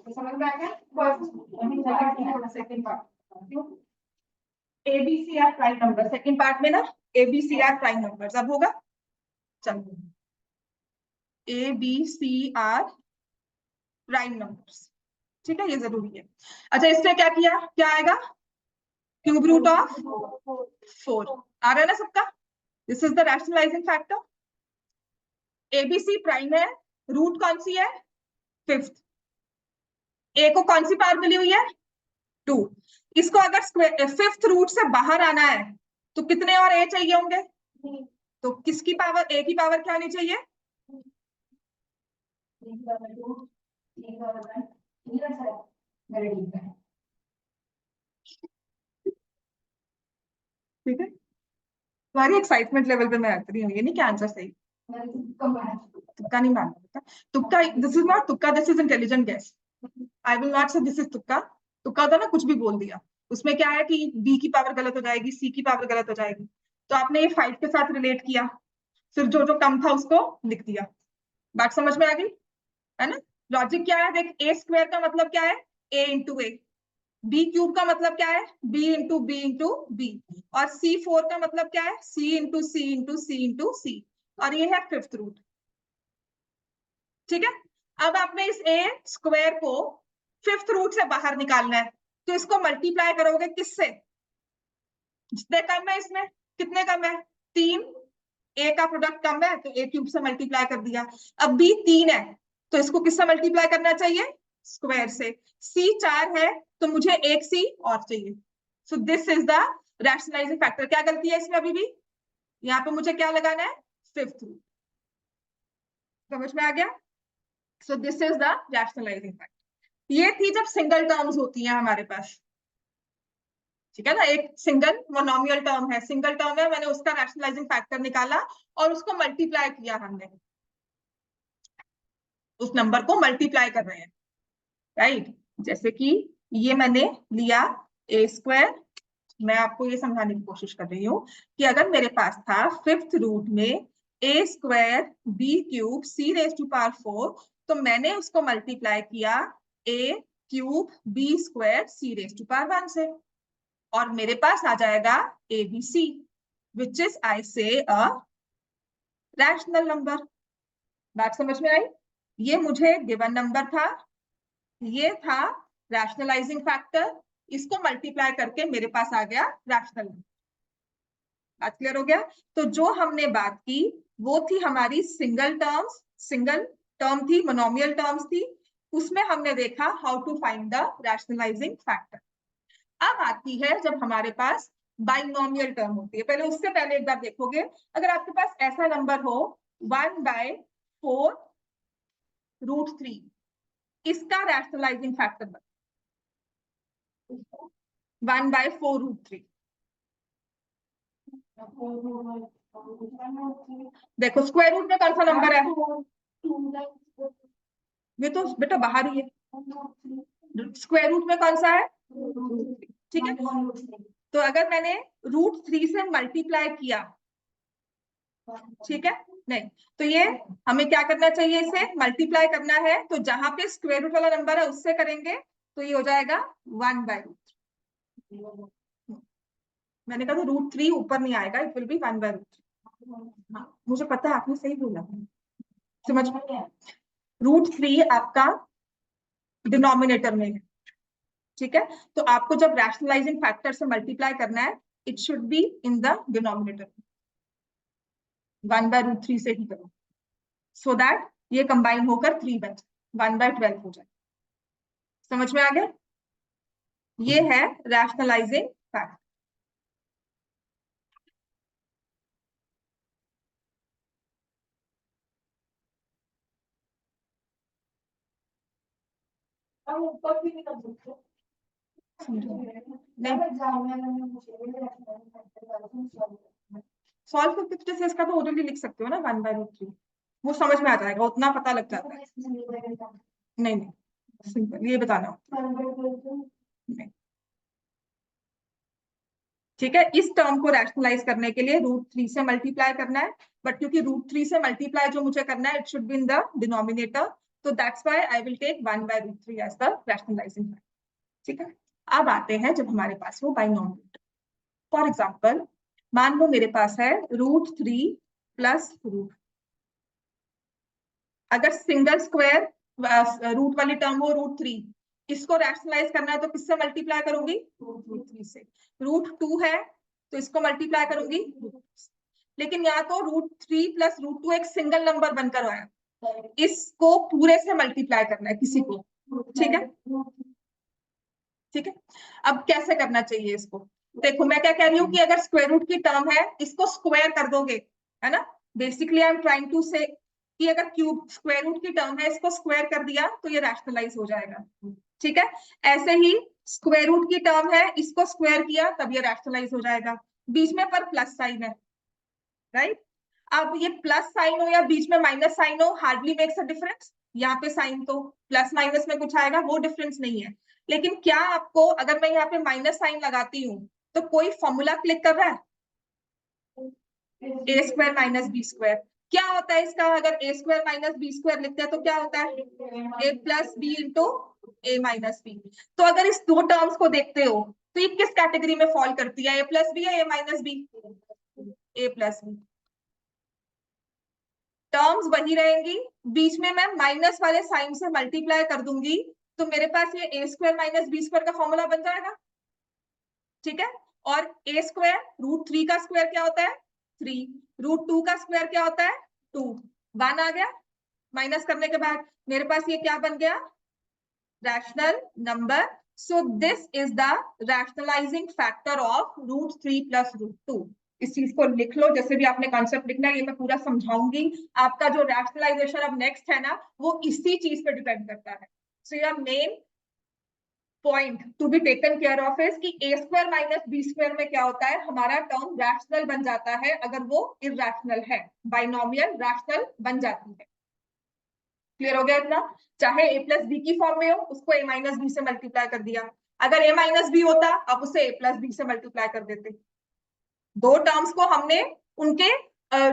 समझ में आ गया? Second part ABCR prime number, second part में ना ABCR प्राइम नंबर्स अब होगा। चलो ABCR प्राइम नंबर्स, ठीक है, ये जरूरी है। अच्छा इसने क्या किया, क्या आएगा? क्यूब रूट ऑफ 4 आ रहा है ना सबका? This is the rationalising factor. ABC prime है, रूट कौन सी है? फिफ्थ। ए को कौन सी पावर मिली हुई है? 2। इसको अगर फिफ्थ रूट से बाहर आना है तो कितने और ए चाहिए होंगे? तो किसकी पावर, ए की पावर क्या होनी चाहिए? ठीक है, तुम्हारी एक्साइटमेंट लेवल पे मैं हट रही हूँ, ये नहीं क्या आंसर सही। तुक्का नहीं मारना बेटा, तुक्का दिस इज नॉट तुक्का, this is intelligent guess. I will not say this is तुक्का। तुक्का होता ना कुछ भी बोल दिया, उसमें क्या है कि बी की पावर गलत हो जाएगी, सी की पावर गलत हो जाएगी। तो आपने ये 5 के साथ रिलेट किया, फिर जो जो कम था उसको लिख दिया। बात समझ में आ गई है ना? लॉजिक क्या है देख, ए स्क्वायर का मतलब क्या है, A into A. B cube का मतलब क्या है, B into B into B. और सी 4 का मतलब क्या है, C into C into C into C. और ये है 5th रूट। ठीक है, अब आपने इस ए स्क्वायर को 5th रूट से बाहर निकालना है, तो इसको मल्टीप्लाई करोगे किससे, जितने कम है इसमें, कितने कम है, 3। ए का प्रोडक्ट कम है तो ए क्यूब से मल्टीप्लाई कर दिया। अब बी 3 है तो इसको किससे मल्टीप्लाई करना चाहिए, स्क्वायर से। सी 4 है तो मुझे एक सी और चाहिए। So this is the rationalising factor. क्या गलती है इसमें अभी भी, यहाँ पे मुझे क्या लगाना है, 5th रूट। समझ में आ गया? So this is the rationalising factor. ये थी जब सिंगल टर्म्स होती हैं हमारे पास। ठीक है ना, एक सिंगल मोनोमियल टर्म है, सिंगल टर्म है, मैंने उसका रैशनलाइजिंग फैक्टर निकाला और उसको मल्टीप्लाई किया हमने, उस नंबर को मल्टीप्लाई कर रहे हैं, राइट। जैसे कि ये मैंने लिया ए स्क्वायर। मैं आपको ये समझाने की कोशिश कर रही हूँ कि अगर मेरे पास था 5th रूट में a square b cube c raise to power 4, तो मैंने उसको मल्टीप्लाई किया a cube b square c raise to power 1 से, और मेरे पास आ जाएगा A B C, which is I से अ रैशनल नंबर। बात समझ में आई? ये मुझे गिवन नंबर था, ये था रैशनलाइजिंग फैक्टर, इसको मल्टीप्लाई करके मेरे पास आ गया रैशनल नंबर। बात क्लियर हो गया? तो जो हमने बात की वो थी हमारी सिंगल टर्म्स, सिंगल टर्म थी, मोनोमियल टर्म्स थी, उसमें हमने देखा how to find the rationalising factor. अब आती है जब हमारे पास बाइनोमियल टर्म होती है। पहले उससे पहले एक बार देखोगे, अगर आपके पास ऐसा नंबर हो 1/4 √3, इसका रैशनलाइजिंग फैक्टर बता, 1/4 √3। देखो स्क्वायर रूट में कौन सा नंबर है, ये तो बेटा बाहर ही है, स्क्वायर रूट में कौन सा है, ठीक है। तो अगर मैंने √3 से मल्टीप्लाई किया, ठीक है, नहीं तो ये हमें क्या करना चाहिए, इसे मल्टीप्लाई करना है, तो जहां पे स्क्वायर रूट वाला नंबर है उससे करेंगे, तो ये हो जाएगा 1/√3। मैंने कहा था √3 ऊपर नहीं आएगा, इट विल बी 1/√3। हाँ मुझे पता है, आपने सही बोला, समझ में आया। √3 आपका डिनोमिनेटर में है, ठीक है, तो आपको जब रैशनलाइजिंग फैक्टर से मल्टीप्लाई करना है, it should be in the denominator, 1/√3 से ही करो, सो दैट ये कंबाइन होकर 3 बन जाए, 1/12 हो जाए। समझ में आ गया? ये है रैशनलाइजिंग फैक्टर। ऊपर भी नहीं कर सकते, सॉल्व करके तो जैसे इसका तो ऑलरेडी लिख सकते हो ना 1/√3, वो समझ में आ जाएगा, उतना पता लग जाता है। नहीं नहीं, सिंपल ये बताना नहीं, ठीक है। इस टर्म को रैशनलाइज करने के लिए √3 से मल्टीप्लाई करना है, बट क्योंकि √3 से मल्टीप्लाई जो मुझे करना है, it should be in the denominator, तो that's why I will take 1/√3 as the rationalising factor. ठीक है, अब आते हैं जब हमारे पास वो बाइनोमियल। फॉर एग्जाम्पल मान लो मेरे पास है √3 प्लस √, अगर सिंगल स्क्वायर रूट वाली टर्म हो √3, इसको रैशनलाइज करना है तो किससे मल्टीप्लाई करूंगी, √3 से। √2 है तो इसको मल्टीप्लाई करूंगी, लेकिन यहाँ तो √3 प्लस √2 एक सिंगल नंबर बनकर आया, इसको पूरे से मल्टीप्लाई करना है किसी को, ठीक है, ठीक है। अब कैसे करना चाहिए इसको, देखो मैं क्या कह रही हूँ कि अगर स्क्वायर रूट की टर्म है, इसको स्क्वायर कर दोगे, है ना। Basically I am trying to say कि अगर क्यूब स्क्वायर रूट की टर्म है, इसको स्क्वायर कर दिया तो ये रैशनलाइज हो जाएगा, ठीक है। ऐसे ही स्क्वायर रूट की टर्म है, इसको स्क्वायर किया तब ये रैशनलाइज हो जाएगा, बीच में पर प्लस साइन है, राइट। अब ये प्लस साइन हो या बीच में माइनस साइन हो, हार्डली मेक्स अ डिफरेंस। यहाँ पे साइन तो प्लस माइनस में कुछ आएगा, वो डिफरेंस नहीं है। लेकिन क्या आपको, अगर मैं यहाँ पे माइनस साइन लगाती हूँ तो कोई फॉर्मूला क्लिक कर रहा है? ए स्क्वायर माइनस बी स्क्वायर। क्या होता है इसका? अगर ए स्क्वायर माइनस बी स्क्वायर लिखते हैं तो क्या होता है? ए प्लस बी इंटू ए माइनस बी। तो अगर इस दो टर्म्स को देखते हो तो ये किस कैटेगरी में फॉल करती है? ए प्लस बी या ए माइनस बी? ए प्लस बी। टर्म्स वही रहेंगी, बीच में मैं माइनस वाले साइन से मल्टीप्लाई कर दूंगी, तो मेरे पास ये ए स्क्वायर माइनस बी स्क्वायर का फॉर्मूला बन जाएगा। ठीक है। और ए स्क्वायर √3 का स्क्वायर क्या होता है? 3। √2 का स्क्वायर क्या होता है? 2। 1 आ गया। माइनस करने के बाद मेरे पास ये क्या बन गया? Rational number. So this is the rationalising factor of √3 plus √2। इस चीज को लिख लो, जैसे भी आपने कॉन्सेप्ट लिखना है, ये मैं पूरा समझाऊंगी। आपका जो रैशनलाइजेशन अब नेक्स्ट है ना, वो इसी चीज पे डिपेंड करता है। So your main point to be taken care of is कि ए स्क्वायर माइनस बी स्क्वायर में क्या होता है, हमारा टर्म रैशनल बन जाता है अगर वो इरैशनल है, बाइनोमियल रैशनल बन जाती है। क्लियर हो गया इतना? चाहे ए प्लस बी की फॉर्म में हो, उसको ए माइनस बी से मल्टीप्लाई कर दिया। अगर ए माइनस बी होता, अब उसे ए प्लस बी से मल्टीप्लाई कर देते। दो टर्म्स को हमने, उनके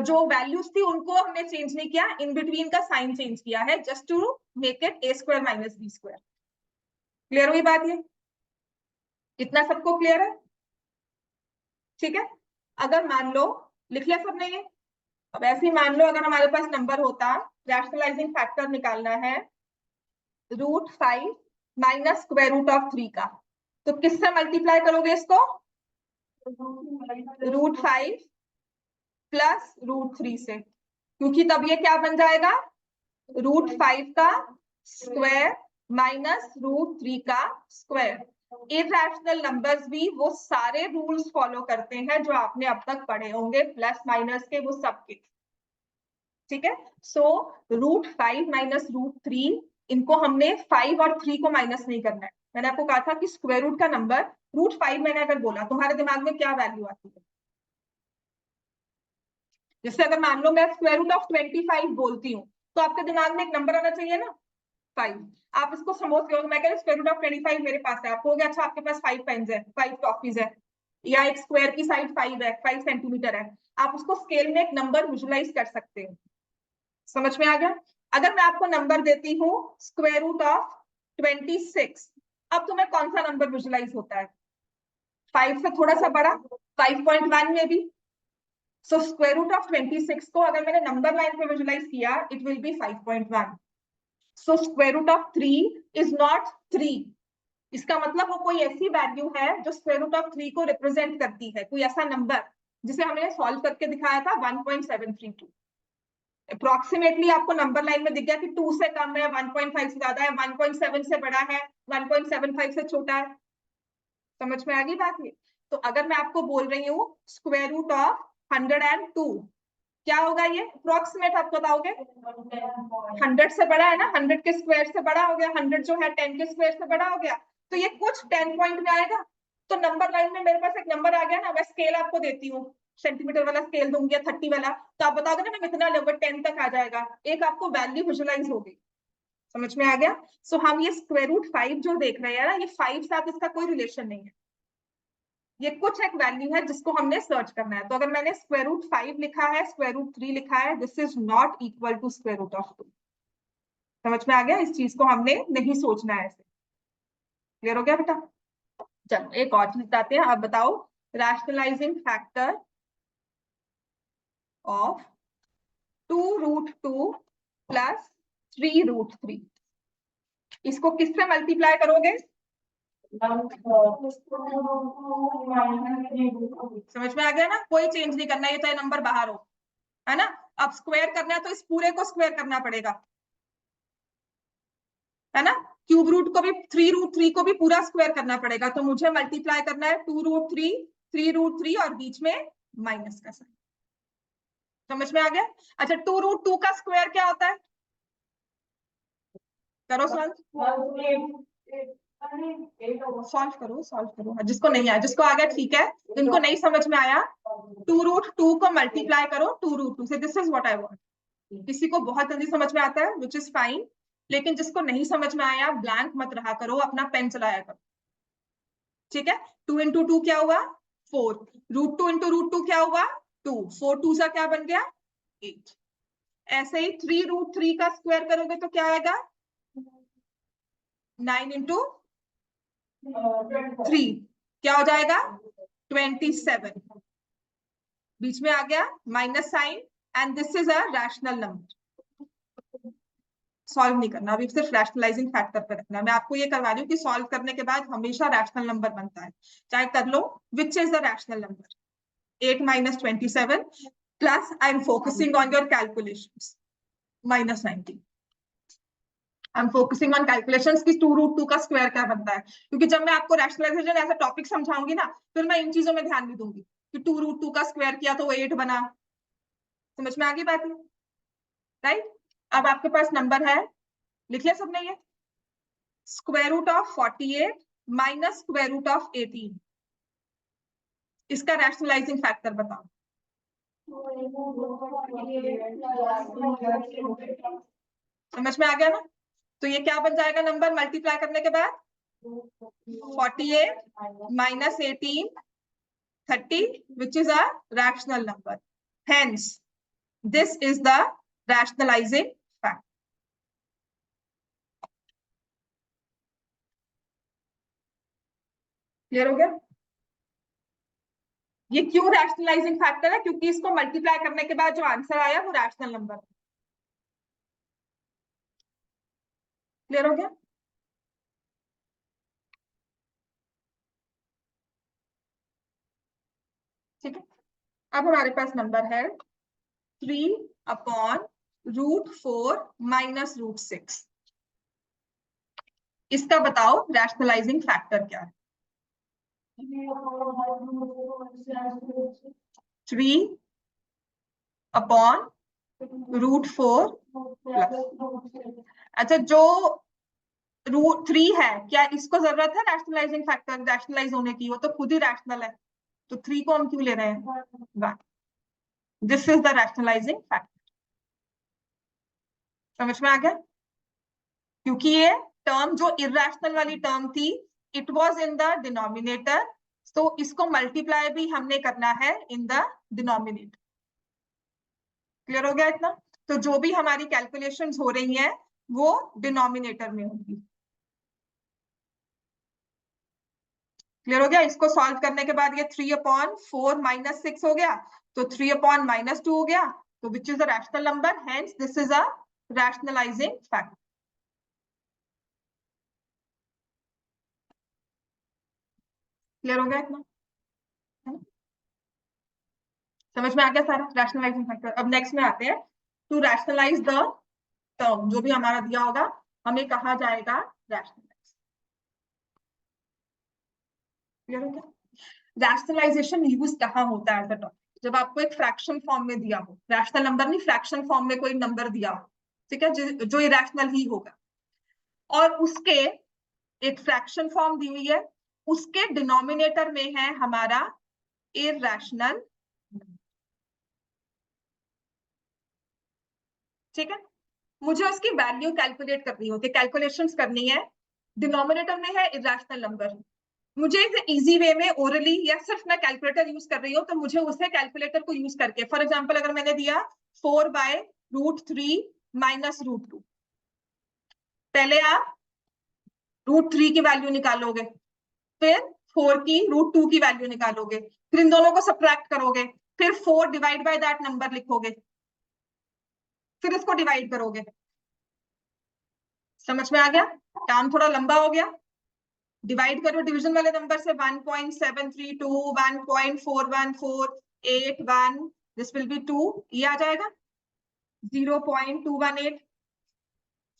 जो वैल्यूज थी उनको हमने चेंज नहीं किया, इन बिटवीन का साइन चेंज किया है, just to make it a square minus B square. Clear हुई बात? ये इतना सबको क्लियर है? ठीक है। अगर मान लो, लिख लिया सबने ये? अब ऐसे ही मान लो अगर हमारे पास नंबर होता, रैशनलाइजिंग फैक्टर निकालना है √5 माइनस स्क्वायर रूट ऑफ 3 का, तो किससे मल्टीप्लाई करोगे इसको? √5 प्लस √3 से, क्योंकि तब ये क्या बन जाएगा? √5 का स्क्वायर माइनस √3 का स्क्वायर। इरैशनल नंबर्स भी वो सारे रूल्स फॉलो करते हैं जो आपने अब तक पढ़े होंगे, प्लस माइनस के, वो सबके। ठीक है। सो √5 माइनस √3, इनको हमने 5 और 3 को माइनस नहीं करना है। मैंने आपको कहा था कि स्क्वायर रूट का नंबर √5 मैंने अगर बोला, तुम्हारे दिमाग में क्या वैल्यू आती है? जैसे अगर मान लो मैं स्क्वायर रूट ऑफ 25 बोलती हूँ, तो आपके दिमाग में एक नंबर आना चाहिए ना, 5। आप इसको समझ गए हो, मैं कह रही स्क्वायर रूट ऑफ 25 मेरे पास है, आपको हो गया अच्छा आपके पास 5 पेन्स है, 5 टॉफीज है, या एक स्क्वायर की साइड 5 है, 5 सेंटीमीटर है। आप उसको स्केल में एक नंबर विजुलाइज कर सकते हो। समझ में आ गया? अगर मैं आपको नंबर देती हूँ स्क्वायर रूट ऑफ 26, अब तुम्हें कौन सा नंबर विजुलाइज होता है? 5 से थोड़ा सा बड़ा, 5.1 में भी। सो स्क्वायर रूट ऑफ 26 को अगर मैंने नंबर लाइन पे विजुलाइज किया, it will be 5.1। So square root of 3 is not 3। इसका मतलब वो कोई ऐसी वैल्यू है जो स्क्वायर रूट ऑफ 3 को रिप्रेजेंट करती है, कोई ऐसा नंबर जिसे हमने सॉल्व करके दिखाया था 1.732। अप्रोक्सीमेटली आपको नंबर लाइन में दिख गया कि 2 से कम है, 1.5 से ज्यादा है, 1.7 से बड़ा है, 1.75 से छोटा है। समझ में आ गई बात? ये तो अगर मैं आपको बोल रही हूँ स्क्वायर रूट ऑफ 102, क्या होगा ये? अप्रोक्सीमेट आप बताओगे? 100 से बड़ा है ना, 100 के स्क्वायर से बड़ा हो गया, 100 जो है 10 के स्क्वायर से बड़ा हो गया, तो ये कुछ 10 पॉइंट में आएगा। तो नंबर लाइन में मेरे पास एक नंबर आ गया ना, मैं स्केल आपको देती हूँ, सेंटीमीटर वाला स्केल दूंगी या 30 वाला, तो आप बताओगे ना मैं कितना लूंगा, 10 तक आ जाएगा, एक आपको वैल्यू विजुलाइज होगी। समझ में आ गया? सो हम ये स्क्वायर रूट 5 जो देख रहे हैं ना, ये 5 साथ इसका कोई रिलेशन नहीं है, ये कुछ एक वैल्यू है जिसको हमने सर्च करना है। तो अगर मैंने स्क्वायर रूट 5 लिखा है, स्क्वायर रूट 3 लिखा है, this is not equal to square root of 2। समझ में आ गया? इस चीज को हमने नहीं सोचना है ऐसे। क्लियर हो गया बेटा? चलो एक और चीज बताते हैं। आप बताओ रैशनलाइजिंग फैक्टर ऑफ 2√2 प्लस 3√3, इसको किससे मल्टीप्लाई करोगे? समझ में आ गया ना? कोई चेंज नहीं करना, ये चाहे नंबर बाहर हो, है ना। अब स्क्वायर करना है तो इस पूरे को स्क्वायर करना पड़ेगा, है ना। क्यूब रूट को भी, 3√3 को भी पूरा स्क्वायर करना पड़ेगा, तो मुझे मल्टीप्लाई करना है 2√3, 3√3 और बीच में माइनस का साइन। समझ में आ गया? अच्छा 2√2 का स्क्वायर क्या होता है? करो सॉल्व। सॉल्व करो, जिसको नहीं आया, जिसको आ गया ठीक है, जिनको नहीं समझ में आया 2√2 को मल्टीप्लाई करो 2√2 से, this is what I want. किसी को बहुत जल्दी समझ में आता है विच इज फाइन, लेकिन जिसको नहीं समझ में आया ब्लैंक मत रहा करो, अपना पेन चलाया करो, ठीक है। 2 इंटू 2 क्या हुआ 4, √2 इंटू √2 क्या हुआ 2, 4 2 सा क्या बन गया 8। ऐसे ही 3√3 का स्क्वायर करोगे तो क्या आएगा 9 इंटू 3 क्या हो जाएगा 27, बीच में आ गया minus sign, and this is a rational number. Solve नहीं करना, अभी सिर्फ रैशनलाइजिंग फैक्टर पर रखना। मैं आपको ये करवा रही हूँ कि सॉल्व करने के बाद हमेशा रैशनल नंबर बनता है, चाहे कर लो which is the rational number. 8 minus 27 plus I'm focusing on your calculations minus 19. I'm focusing on calculations कि 2√2 का स्क्वायर क्या बनता है, क्योंकि जब मैं आपको रैशनलाइजेशन ऐसा टॉपिक समझाऊंगी ना, फिर मैं इन चीजों में ध्यान भी दूंगी कि 2√2 का स्क्वायर किया तो वो 8 बना। समझ में आ गई बात, राइट। अब आपके पास नंबर है, लिख लिया सबने ये, square root of 48 minus square root of 18, इसका रैशनलाइजिंग फैक्टर बताओ। समझ में आ गया ना, तो ये क्या बन जाएगा नंबर मल्टीप्लाई करने के बाद 48 minus 18 30 which is a rational number, hence this is the rationalizing fact। Clear हो गया, ये क्यों रैशनलाइजिंग फैक्टर है, क्योंकि इसको मल्टीप्लाई करने के बाद जो आंसर आया वो रैशनल नंबर। क्लियर हो गया, ठीक है। अब हमारे पास नंबर है 3/√4 माइनस √6, इसका बताओ रैशनलाइजिंग फैक्टर क्या है। 3/√4 प्लस, अच्छा जो √3 है, क्या इसको जरूरत है रैशनलाइजिंग फैक्टर रैशनलाइज होने की, वो तो खुद ही रैशनल है, तो 3 को हम क्यों ले रहे हैं 1। This is the rationalising factor. समझ में आ गया, क्योंकि ये टर्म जो इरैशनल वाली टर्म थी it was in the denominator, तो इसको मल्टीप्लाई भी हमने करना है इन द डिनोमिनेटर। क्लियर हो गया इतना, तो जो भी हमारी कैलकुलेशंस हो रही हैं वो डिनोमिनेटर में होगी। क्लियर हो गया, इसको सॉल्व करने के बाद ये 3/4 माइनस 6 हो गया, तो 3/-2 हो गया, तो which is a rational number, hence this is a rationalising factor. Clear हो गया इतना, समझ में आ गया सारा रैशनलाइजिंग फैक्टर। अब नेक्स्ट में आते हैं, टू रैशनलाइज द टर्म, जो भी हमारा दिया होगा हमें कहा जाएगा रैशनलाइज। क्लियर हो गया, रैशनलाइजेशन यूज कहाँ होता है एज अ टॉपिक, जब आपको एक फ्रैक्शन फॉर्म में दिया हो, रैशनल नंबर नहीं, फ्रैक्शन फॉर्म में कोई नंबर दिया हो, ठीक है, जो इरैशनल ही होगा, और उसके एक फ्रैक्शन फॉर्म दी हुई है, उसके डिनोमिनेटर में है हमारा इरैशनल, ठीक है। मुझे उसकी वैल्यू कैलकुलेट करनी होती है, कैलकुलेशंस करनी है, डिनोमिनेटर में है इरैशनल नंबर, मुझे इसे इजी वे में ओरली या सिर्फ मैं कैलकुलेटर यूज कर रही हूँ, तो मुझे उसे कैलकुलेटर को यूज करके, फॉर एग्जांपल अगर मैंने दिया 4/√3 माइनस √2, पहले आप √3 की वैल्यू निकालोगे, फिर 4 की √2 की वैल्यू निकालोगे, फिर इन दोनों को सब्ट्रैक्ट करोगे, फिर 4 डिवाइड बाय दैट नंबर लिखोगे, फिर इसको डिवाइड करोगे। समझ में आ गया, काम थोड़ा लंबा हो गया, डिवाइड करो डिवीजन वाले नंबर से, 1.732 1.4148 दिस विल बी 2, ये आ जाएगा 0.218,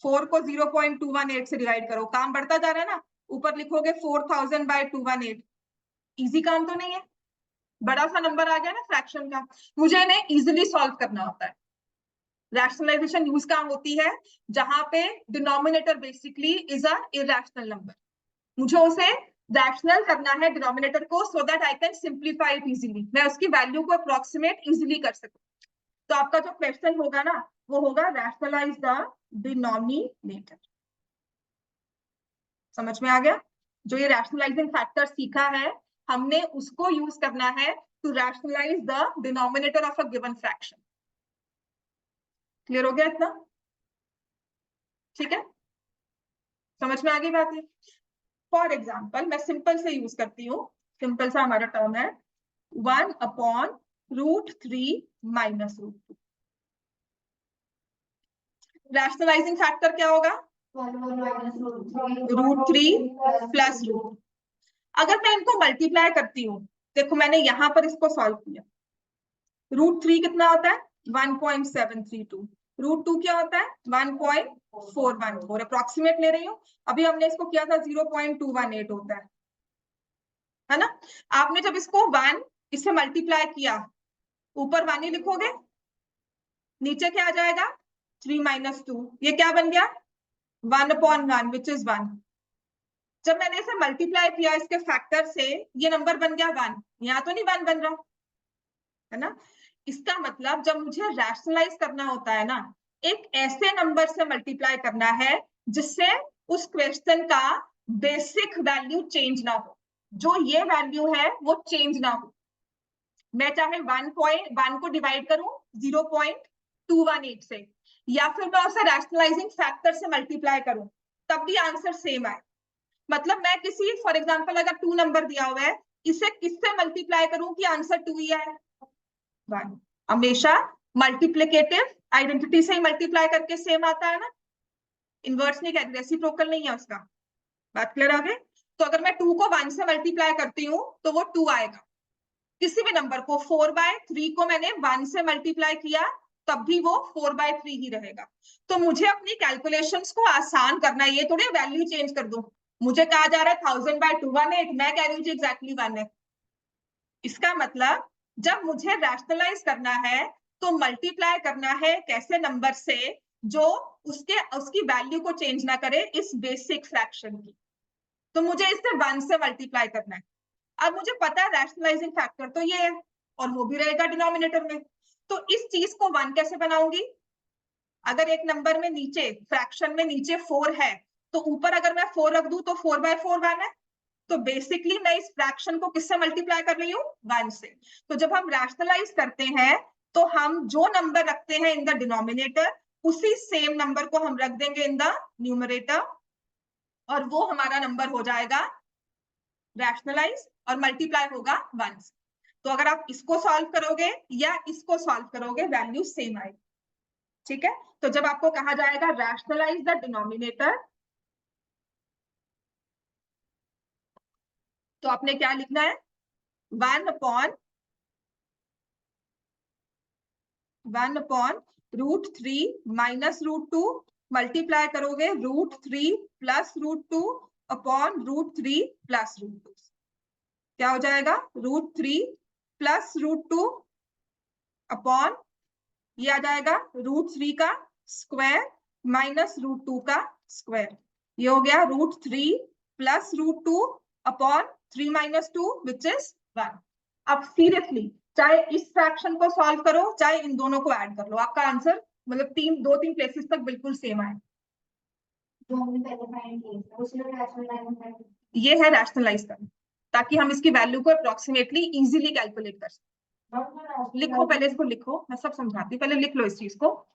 4 को 0.218 से डिवाइड करो, काम बढ़ता जा रहा है ना, ऊपर लिखोगे 4000/218, इजी काम तो नहीं है, बड़ा सा नंबर आ गया ना फ्रैक्शन का, मुझे इन्हें इजिली सॉल्व करना होता है। रैशनलाइजेशन यूज कहाँ होती है, जहां पे denominator basically is a irrational number, मुझे उसे रैशनल करना है डिनोमिनेटर को, so that I can simplify it easily, मैं उसकी वैल्यू को अप्रोक्सीमेट इजीली कर सकूं। तो आपका जो क्वेश्चन होगा ना, वो होगा रैशनलाइज द डिनोमिनेटर। समझ में आ गया? जो ये रैशनलाइजिंग फैक्टर सीखा है हमने, उसको यूज करना है to rationalise the denominator of a given fraction. Clear हो गया इतना? ठीक है, समझ में आ गई बात है? फॉर एग्जाम्पल मैं सिंपल से यूज करती हूँ, सिंपल सा हमारा टर्म है 1/√3 माइनस √2। रैशनलाइजिंग फैक्टर क्या होगा? √3 प्लस √2। अगर मैं इनको मल्टीप्लाई करती हूँ, देखो मैंने यहां पर इसको सॉल्व किया, √3 कितना होता है? 1.732। √2 क्या होता है? 1.414। अप्रोक्सीमेट ले रही हूँ, अभी हमने इसको किया था 0.218 होता है ना? आपने जब इसको 1 इससे मल्टीप्लाई किया, ऊपर 1 ही लिखोगे, नीचे क्या आ जाएगा? 3 माइनस 2, ये क्या बन गया? 1/1 विच इज 1। जब मैंने इसे मल्टीप्लाई किया इसके फैक्टर से, ये नंबर बन गया 1, यहाँ तो नहीं 1 बन रहा है ना? इसका मतलब जब मुझे रैशनलाइज करना होता है ना, एक ऐसे नंबर से मल्टीप्लाई करना है जिससे उस क्वेश्चन का बेसिक वैल्यू चेंज ना हो, जो ये वैल्यू है वो चेंज ना हो। मैं चाहे 1.1 को डिवाइड करूं 0.218 से, या फिर मैं उसे रैशनलाइजिंग फैक्टर से मल्टीप्लाई करूं, तब भी आंसर सेम आए। मतलब मैं किसी, फॉर एग्जांपल अगर 2 नंबर दिया हुआ है, इसे किससे मल्टीप्लाई करूं कि आंसर 2 ही आए? 1। हमेशा मल्टीप्लिकेटिव आइडेंटिटी से ही मल्टीप्लाई करके सेम आता है ना, इनवर्स नहीं कहते, रेसिप्रोकल नहीं है उसका। बात क्लियर आ गई? तो अगर मैं 2 को 1 से मल्टीप्लाई करती हूँ तो वो 2 आएगा। किसी भी नंबर को 4/3 को मैंने 1 से मल्टीप्लाई किया, तब भी वो 4/3 ही रहेगा। तो मुझे अपनी कैलकुलेशंस को आसान करना है, ये थोड़ी वैल्यू चेंज कर दूं। मुझे कहा जा रहा है 1000/218, मैं कह रही हूँ एग्जैक्टली 1 है। इसका मतलब जब मुझे रैशनलाइज करना है तो मल्टीप्लाई करना है कैसे नंबर से जो उसकी वैल्यू को चेंज ना करे, इस बेसिक फ्रैक्शन की। तो मुझे इससे 1 से मल्टीप्लाई करना है। अब मुझे पता है रैशनलाइजिंग फैक्टर तो ये है, और वो भी रहेगा डिनोमिनेटर में। तो इस चीज को 1 कैसे बनाऊंगी? अगर एक नंबर में नीचे, फ्रैक्शन में नीचे 4 है, तो ऊपर अगर मैं 4 रख दूं तो 4/4 1 है। तो बेसिकली मैं इस फ्रैक्शन को किससे मल्टीप्लाई कर रही हूँ? 1 से। तो जब हम रैशनलाइज करते हैं तो हम जो नंबर रखते हैं इन द डिनोमिनेटर, उसी सेम नंबर को हम रख देंगे इन द न्यूमरेटर, और वो हमारा नंबर हो जाएगा रैशनलाइज, और मल्टीप्लाई होगा 1 से। तो अगर आप इसको सॉल्व करोगे या इसको सॉल्व करोगे, वैल्यू सेम आएगी। ठीक है? तो जब आपको कहा जाएगा रैशनलाइज द डिनोमिनेटर, तो आपने क्या लिखना है? 1/√3 माइनस √2, मल्टीप्लाई करोगे √3 प्लस √2 अपॉन √3 प्लस √2। क्या हो जाएगा? √3 प्लस √2 अपॉन, ये आ जाएगा √3 का स्क्वायर माइनस √2 का स्क्वायर। ये हो गया √3 plus √2 upon 3 minus 2 which is 1। अब सीरियसली, चाहे इस फ्रैक्शन को सॉल्व करो, चाहे इन दोनों को ऐड कर लो, आपका आंसर मतलब 2-3 प्लेसेस तक बिल्कुल सेम आए। ये है रैशनलाइज करना, ताकि हम इसकी वैल्यू को अप्रोक्सीमेटली इजीली कैलकुलेट कर सकें। लिखो, पहले इसको लिखो, मैं सब समझाती हूँ, पहले लिख लो इस चीज को।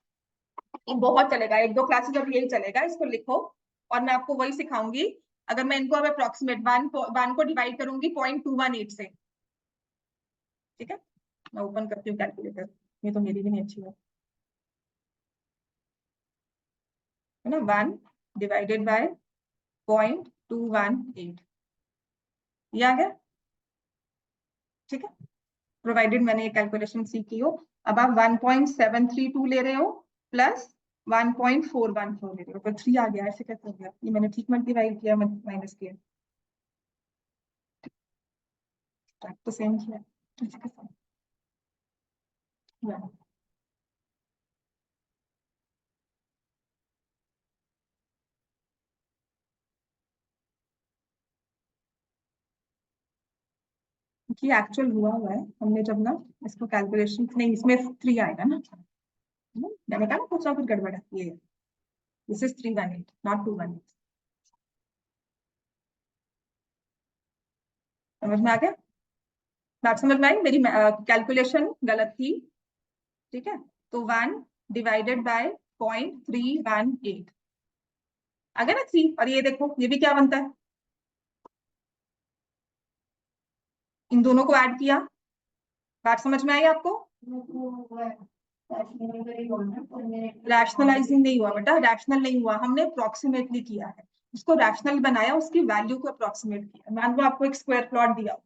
बहुत चलेगा, 1-2 क्लासेस अब यही चलेगा, इसको लिखो। और मैं आपको वही सिखाऊंगी। अगर मैं इनको अब अप्रोक्सीमेट 1 को डिवाइड करूंगी 0.218 से, ठीक है? मैं ओपन करती हूँ कैलकुलेटर, ये तो मेरी भी नहीं अच्छी है ना। 1 डिवाइडेड बाय 0.218, ये आ गया। ठीक है, प्रोवाइडेड मैंने ये कैलकुलेशन सीखी हो। अब आप 1.732 ले रहे हो प्लस 1.414 ले रहे हो, तो 3 आ गया। ऐसे कैसे हो गया? ये मैंने ठीक मल्टीप्लाई किया, माइनस किया, तो सेम किया। क्योंकि एक्चुअल हुआ है हमने जब ना इसको कैलकुलेशन, नहीं इसमें 3 आएगा ना, मैंने कहा ना कुछ ना कुछ गड़बड़ है। ये दिस इज 318 नॉट 218। समझ में आ गया? बात समझ में आई? मेरी कैलकुलेशन गलत थी, ठीक है। तो 1 डिवाइडेड बाय 0.318 आ गया ना 3। और ये देखो ये भी क्या बनता है, इन दोनों को ऐड किया। बात समझ में आई आपको? रैशनलाइजिंग नहीं हुआ बेटा, रैशनल नहीं हुआ, हमने अप्रोक्सीमेटली किया है, उसको रैशनल बनाया, उसकी वैल्यू को अप्रोक्सीमेट किया। मान लो आपको एक स्क्वायर प्लॉट दिया हो,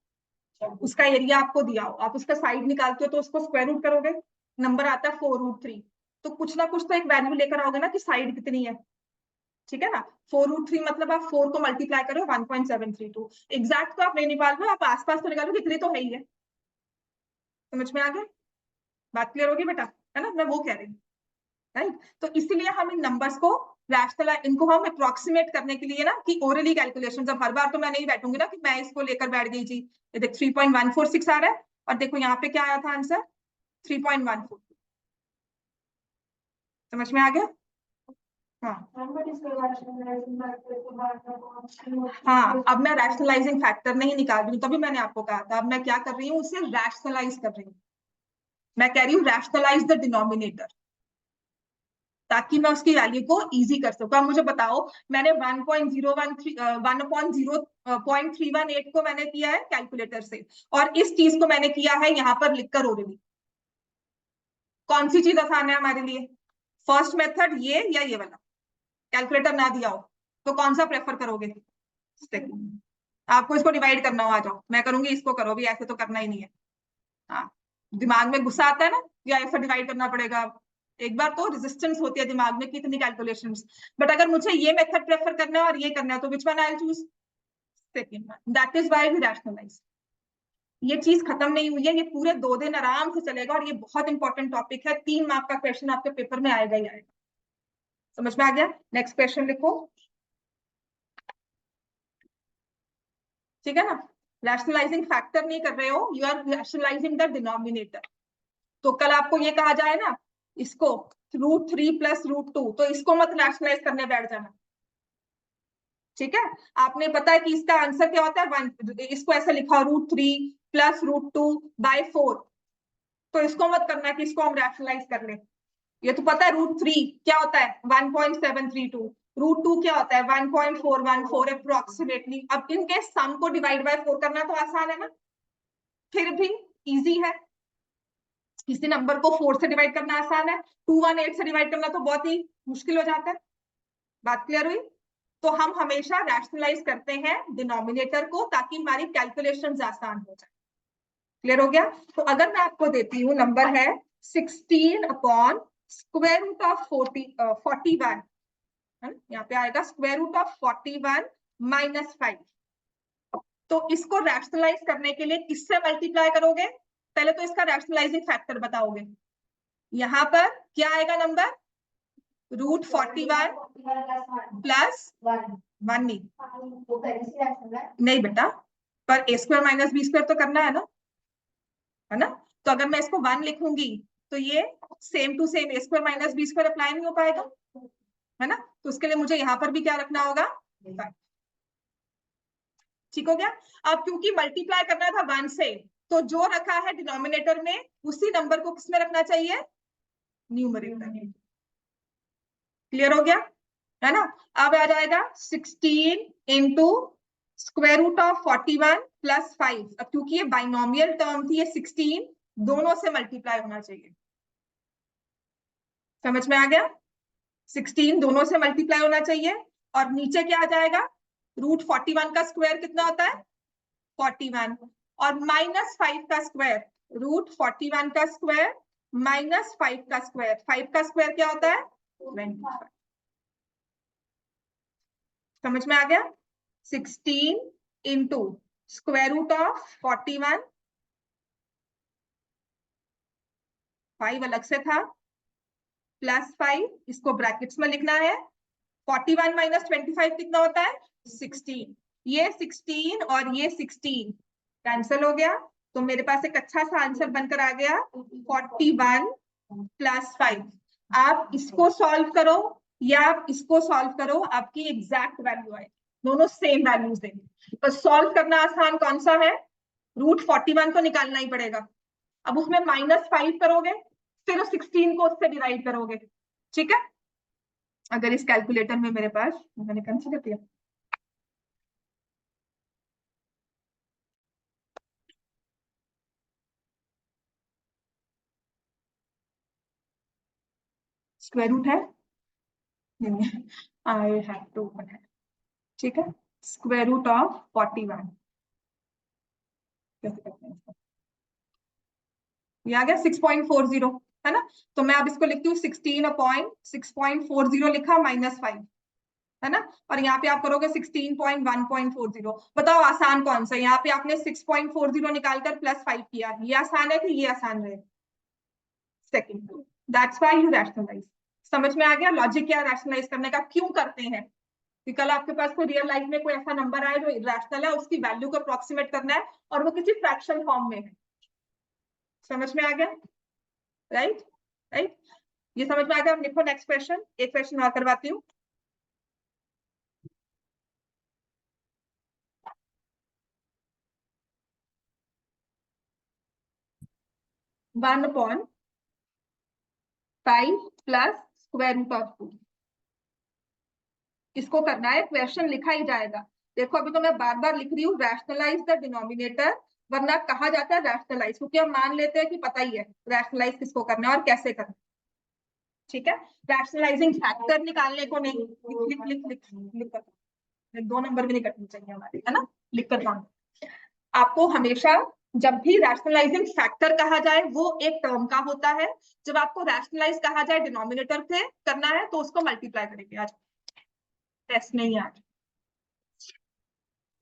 उसका एरिया आपको दिया हो, आप उसका साइड निकालते हो तो उसको स्क्वायर रूट करोगे, नंबर आता है 4√3। तो कुछ ना कुछ तो एक वैल्यू लेकर आओगे ना कि साइड कितनी है, ठीक है ना। 4√3 मतलब आप 4 को मल्टीप्लाई करो 1.732। एग्जैक्ट तो आप नहीं निकाल रहे हो, आप आसपास तो निकालो, कितनी तो है ही है। समझ में आ गया? बात क्लियर होगी बेटा, है ना, मैं वो कह रही हूँ, राइट। तो इसीलिए हम इन नंबर्स को रैशनलाइज, इनको हम अप्रोक्सीमेट करने के लिए ना, कि ओरली कैलकुलेशन, जब हर बार तो मैं नहीं बैठूंगी ना कि मैं इसको लेकर बैठ गई जी, ये देख 3.146 आ रहा है, और देखो यहाँ पे क्या आया था आंसर 3.14। समझ में आ गया? हाँ हाँ, अब मैं रैशनलाइजिंग फैक्टर नहीं निकाल रही हूँ, तभी मैंने आपको कहा था, अब मैं क्या कर रही हूँ, उसे रैशनलाइज कर रही हूँ। मैं कह रही हूँ रैशनलाइज द डिनोमिनेटर, ताकि मैं उसकी वैल्यू को इजी कर सकूं। अब मुझे बताओ, मैंने 1.318 को मैंने किया है कैलकुलेटर से, और इस चीज को मैंने किया है यहाँ पर लिखकर ओरली। कौन सी चीज आसान है हमारे लिए? फर्स्ट मेथड ये या ये वाला? कैलकुलेटर ना दिया हो तो कौन सा प्रेफर करोगे? सेकंड। आपको इसको डिवाइड करना हो, आ जाओ, मैं करूंगी, इसको करो भी, ऐसे तो करना ही नहीं है। हाँ, दिमाग में गुस्सा आता है ना, या ऐसा डिवाइड करना पड़ेगा, एक बार तो रेजिस्टेंस होती है दिमाग में कि इतनी कैलकुलेशंस। बट अगर मुझे ये मेथड प्रेफर करना है और ये करना है, तो which one I choose? Second one. That is why we rationalise. ये चीज खत्म नहीं हुई है, ये पूरे 2 दिन आराम से चलेगा, और ये बहुत इंपॉर्टेंट टॉपिक है, 3 मार्क का क्वेश्चन आपके पेपर में आएगा ही आएगा। समझ में आ गया? नेक्स्ट क्वेश्चन लिखो, ठीक है ना। रैशनलाइजिंग फैक्टर नहीं कर रहे हो, you are rationalising the denominator. तो कल आपको ये कहा जाए ना, इसको √3 प्लस √2, तो इसको मत रैशनलाइज करने बैठ जाना, ठीक है। आपने पता है कि इसका आंसर क्या होता है, 1। इसको ऐसे लिखा √3 प्लस √2/4, तो इसको मत करना कि इसको हम रैशनलाइज कर ले। ये तो पता है √3 क्या होता है 1.732, √2 क्या होता है 1.414 अप्रोक्सीमेटली। अब इनके सम को डिवाइड बाय 4 करना तो आसान है ना, फिर भी इजी है। किसी नंबर को 4 से डिवाइड करना आसान है, 218 से डिवाइड करना तो बहुत ही मुश्किल हो जाता है। बात क्लियर हुई? तो हम हमेशा रैशनलाइज करते हैं डिनोमिनेटर को, ताकि हमारी कैलकुलेशंस आसान हो जाए। क्लियर हो गया? तो अगर मैं आपको देती हूँ, नंबर है 16 अपॉन स्क्वायर रूट ऑफ 41, यहाँ पे आएगा स्क्वायर रूट ऑफ 41 माइनस 5। तो इसको रैशनलाइज करने के लिए किससे मल्टीप्लाई करोगे? पहले तो इसका रैशनलाइजिंग फैक्टर बताओगे। यहाँ पर क्या आएगा नंबर, √41 प्लस 1 नहीं बेटा, पर a² माइनस b² तो करना है ना। तो अगर मैं इसको 1 लिखूंगी तो ये same to same a² minus b² apply नहीं हो पाएगा, है ना। तो उसके लिए मुझे यहाँ पर भी क्या रखना होगा, ठीक हो गया। अब क्योंकि मल्टीप्लाई करना था 1 से, तो जो रखा है डिनोमिनेटर में उसी नंबर को किसमें रखना चाहिए, न्यूमरेटर में। क्लियर हो गया, है ना। अब आ जाएगा 16 into square root of 41 plus 5। अब क्योंकि ये बाइनोमियल टर्म थी, ये 16 दोनों से मल्टीप्लाई होना चाहिए। समझ में आ गया? 16 दोनों से मल्टीप्लाई होना चाहिए, और नीचे क्या आ जाएगा, √41 का स्क्वायर कितना होता है 41, और -5 का स्क्वायर, √41 का स्क्वायर माइनस 5 का स्क्वायर, 5 का स्क्वायर क्या होता है 25। समझ में आ गया? 16 इंटू स्क्वायर रूट ऑफ 41, 5 अलग से था, प्लस 5, इसको ब्रैकेट्स में लिखना है। 41 माइनस 25 कितना होता है 16। ये 16 और ये 16 कैंसिल हो गया, तो मेरे पास एक अच्छा सा आंसर बनकर आ गया 41 + 5। आप इसको सॉल्व करो या आप इसको सॉल्व करो, आपकी एग्जैक्ट वैल्यू आएगी, दोनों सेम वैल्यूज देंगे। तो सॉल्व करना आसान कौन सा है, √41 तो निकालना ही पड़ेगा। अब उसमें -5 करोगे, फिर 16 को उससे डिवाइड करोगे। ठीक है, अगर इस कैलकुलेटर में मेरे पास, मैंने कंसीडर किया, स्क्वायर रूट है, नहीं, आई हैव टू ओपन है। ठीक है, स्क्वायर रूट ऑफ 41 कैसे करते हैं इसको, ये आ गया 6.40, है ना। तो मैं अब इसको लिखती हूँ 16/6.40 लिखा -5, है ना। और यहाँ पे आप करोगे 16.1.40। बताओ आसान कौन सा, यहाँ पे आपने 6.40 निकालकर +5 किया, ये आसान है कि ये आसान है, second. That's why you rationalise. समझ में आ गया लॉजिक क्या रैशनलाइज करने का, क्यों करते हैं कि कल आपके पास कोई रियल लाइफ में कोई ऐसा नंबर आए जो इरेशनल है, उसकी वैल्यू को अप्रोक्सीमेट करना है और वो किसी फ्रैक्शन फॉर्म में है। समझ में आ गया, राइट राइट, ये समझ में आ गया। अब लिखो नेक्स्ट क्वेश्चन, एक क्वेश्चन और करवाती हूँ। One upon 5 + square root of 2, इसको करना है, क्वेश्चन लिखा ही जाएगा। देखो अभी तो मैं बार बार लिख रही हूँ रैशनलाइज द डिनोमिनेटर, वरना कहा जाता है रैशनलाइज, क्योंकि हम मान लेते हैं कि पता ही है रैशनलाइज किसको करना है और कैसे करना है। ठीक है, रैशनलाइजिंग फैक्टर निकालने को नहीं, लिख लिख लिख लिख कर 2 नंबर भी नहीं कटनी चाहिए हमारे, है ना, लिख कर काम। आपको हमेशा जब भी रैशनलाइजिंग फैक्टर कहा जाए वो एक टर्म का होता है, जब आपको रैशनलाइज कहा जाए डिनोमिनेटर से करना है तो उसको मल्टीप्लाई करेंगे। आज टेस्ट नहीं है आज।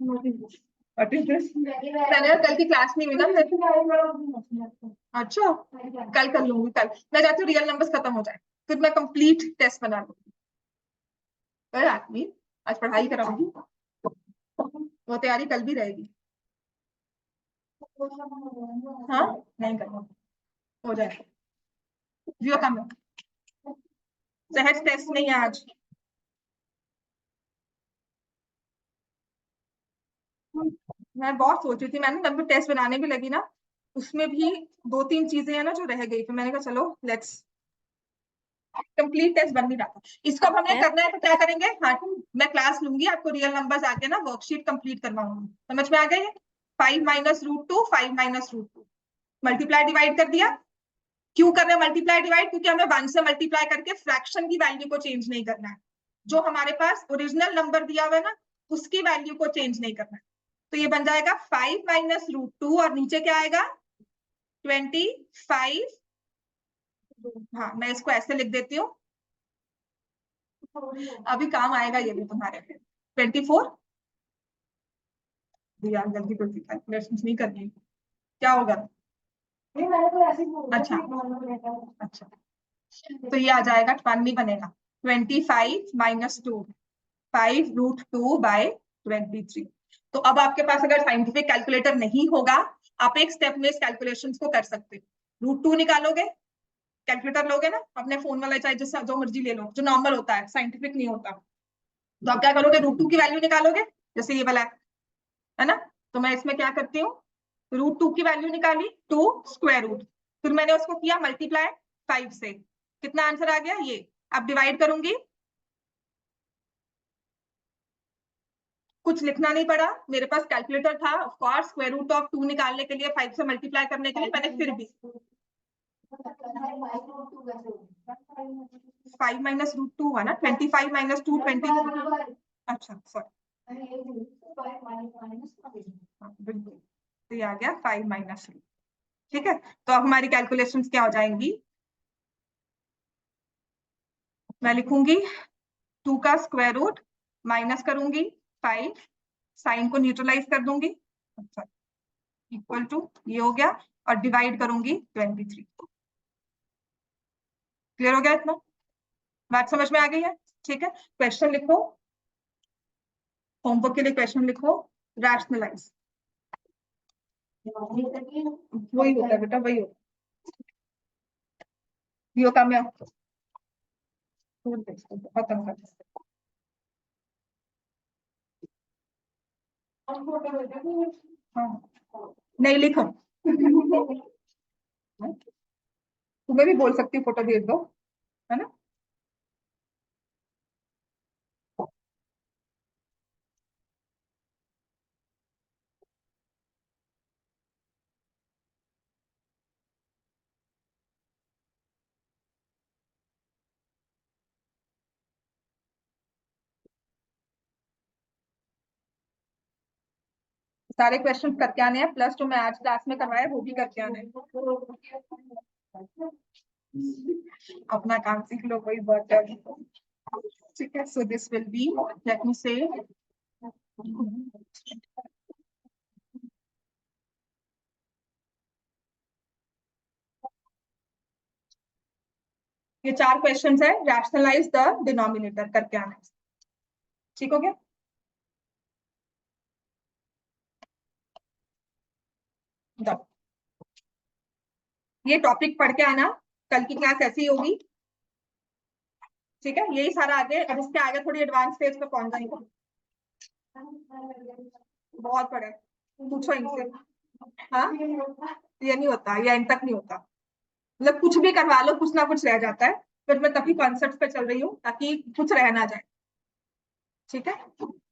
व्हाट इज दिस, कल की क्लास नहीं हुई ना। अच्छा, कल कर लूंगी, कल मैं चाहती हूँ रियल नंबर्स खत्म हो जाए, फिर मैं कंप्लीट टेस्ट बना लूंगी। कोई बात नहीं, आज पढ़ाई कराऊंगी, वो तैयारी कल भी रहेगी। हाँ नहीं करना, हो जाएगा, जीरो कम है, सहज टेस्ट नहीं है आज। मैं बहुत सोच रही थी, मैंने जब भी टेस्ट बनाने भी लगी ना, उसमें भी 2-3 चीजें हैं ना जो रह गई, फिर मैंने कहा चलो लेट्स, कंप्लीट टेस्ट बन नहीं रहा था। इसको अब हमने करना है तो क्या करेंगे, हाँ मैं क्लास लूंगी, आपको रियल नंबर्स आके ना वर्कशीट कंप्लीट करवाऊंगी। समझ में आ गई है, 5 - √2, 5 - √2, मल्टीप्लाई डिवाइड कर दिया। क्यों कर रहे हैं मल्टीप्लाई डिवाइड, क्योंकि हमें 1 से मल्टीप्लाई करके फ्रैक्शन की वैल्यू को चेंज नहीं करना है, जो हमारे पास ओरिजिनल नंबर दिया हुआ है ना उसकी वैल्यू को चेंज नहीं करना है। तो ये बन जाएगा 5 - √2 और नीचे क्या आएगा 25। हाँ मैं इसको ऐसे लिख देती हूँ, अभी काम आएगा ये भी तुम्हारे, 24। यार जल्दी जल्दी कैलकुलेशन नहीं करनी, क्या होगा, अच्छा अच्छा, तो ये आ जाएगा 1 नहीं बनेगा, 25 - 2, 5√2/23। तो अब आपके पास अगर साइंटिफिक कैलकुलेटर नहीं होगा, आप एक स्टेप में इस कैलकुलेशंस को कर सकते हो। √2 निकालोगे, कैलकुलेटर लोगे ना अपने फोन वाला, चाहे जिससे जो मर्जी ले लो, जो नॉर्मल होता है, साइंटिफिक नहीं होता। तो आप क्या करोगे, √2 की वैल्यू निकालोगे, जैसे ये वाला है ना। तो मैं इसमें क्या करती हूँ, √2 की वैल्यू निकाली, 2 स्क्वायर रूट, फिर मैंने उसको किया मल्टीप्लाई 5 से, कितना आंसर आ गया ये। अब डिवाइड करूंगी, कुछ लिखना नहीं पड़ा, मेरे पास कैलकुलेटर था of course, square root of 2 निकालने के लिए, 5 से मल्टीप्लाई करने के लिए, मैंने फिर भी 5 - √2 हुआ ना, 25 - 2 24। अच्छा सॉरी, बिल्कुल, तो ये आ गया 5 - 3। ठीक है, तो अब हमारी कैलकुलेशंस क्या हो जाएंगी, मैं लिखूंगी 2 का स्क्वायर रूट, माइनस करूंगी 5, साइन को न्यूट्रलाइज कर दूंगी, अच्छा इक्वल टू ये हो गया, और डिवाइड करूंगी 23। क्लियर हो गया इतना, बात समझ में आ गई है। ठीक है, क्वेश्चन लिखो, होमवर्क के लिए क्वेश्चन लिखो, रैशनलाइज। वही होता है बेटा, वही होता है। ये होता मैं छोड़ दे इसको, खत्म कर दे। हाँ नहीं लिखो। तुम्हें भी बोल सकती हूँ फोटो भेज दो, है ना। सारे क्वेश्चन करके आने हैं, प्लस जो मैं आज क्लास में करवाया वो भी करके आने हैं। अपना काम सीख लो, कोई बहुत है। ठीक है, so this will be, let me से, ये 4 क्वेश्चंस है, रैशनलाइज द डिनोमिनेटर करके आना है। ठीक हो गया। जाओ, ये टॉपिक पढ़ के आना, कल की क्लास ऐसी होगी। ठीक है, यही सारा आगे, अब इसके आगे थोड़ी एडवांस स्टेज पे पहुंच जाएंगे। बहुत पढ़े, पूछो इनसे। हाँ ये नहीं होता, ये एंड तक नहीं होता, मतलब कुछ भी करवा लो कुछ ना कुछ रह जाता है, फिर मैं तभी कॉन्सेप्ट पे चल रही हूँ ताकि कुछ रह ना जाए। ठीक है,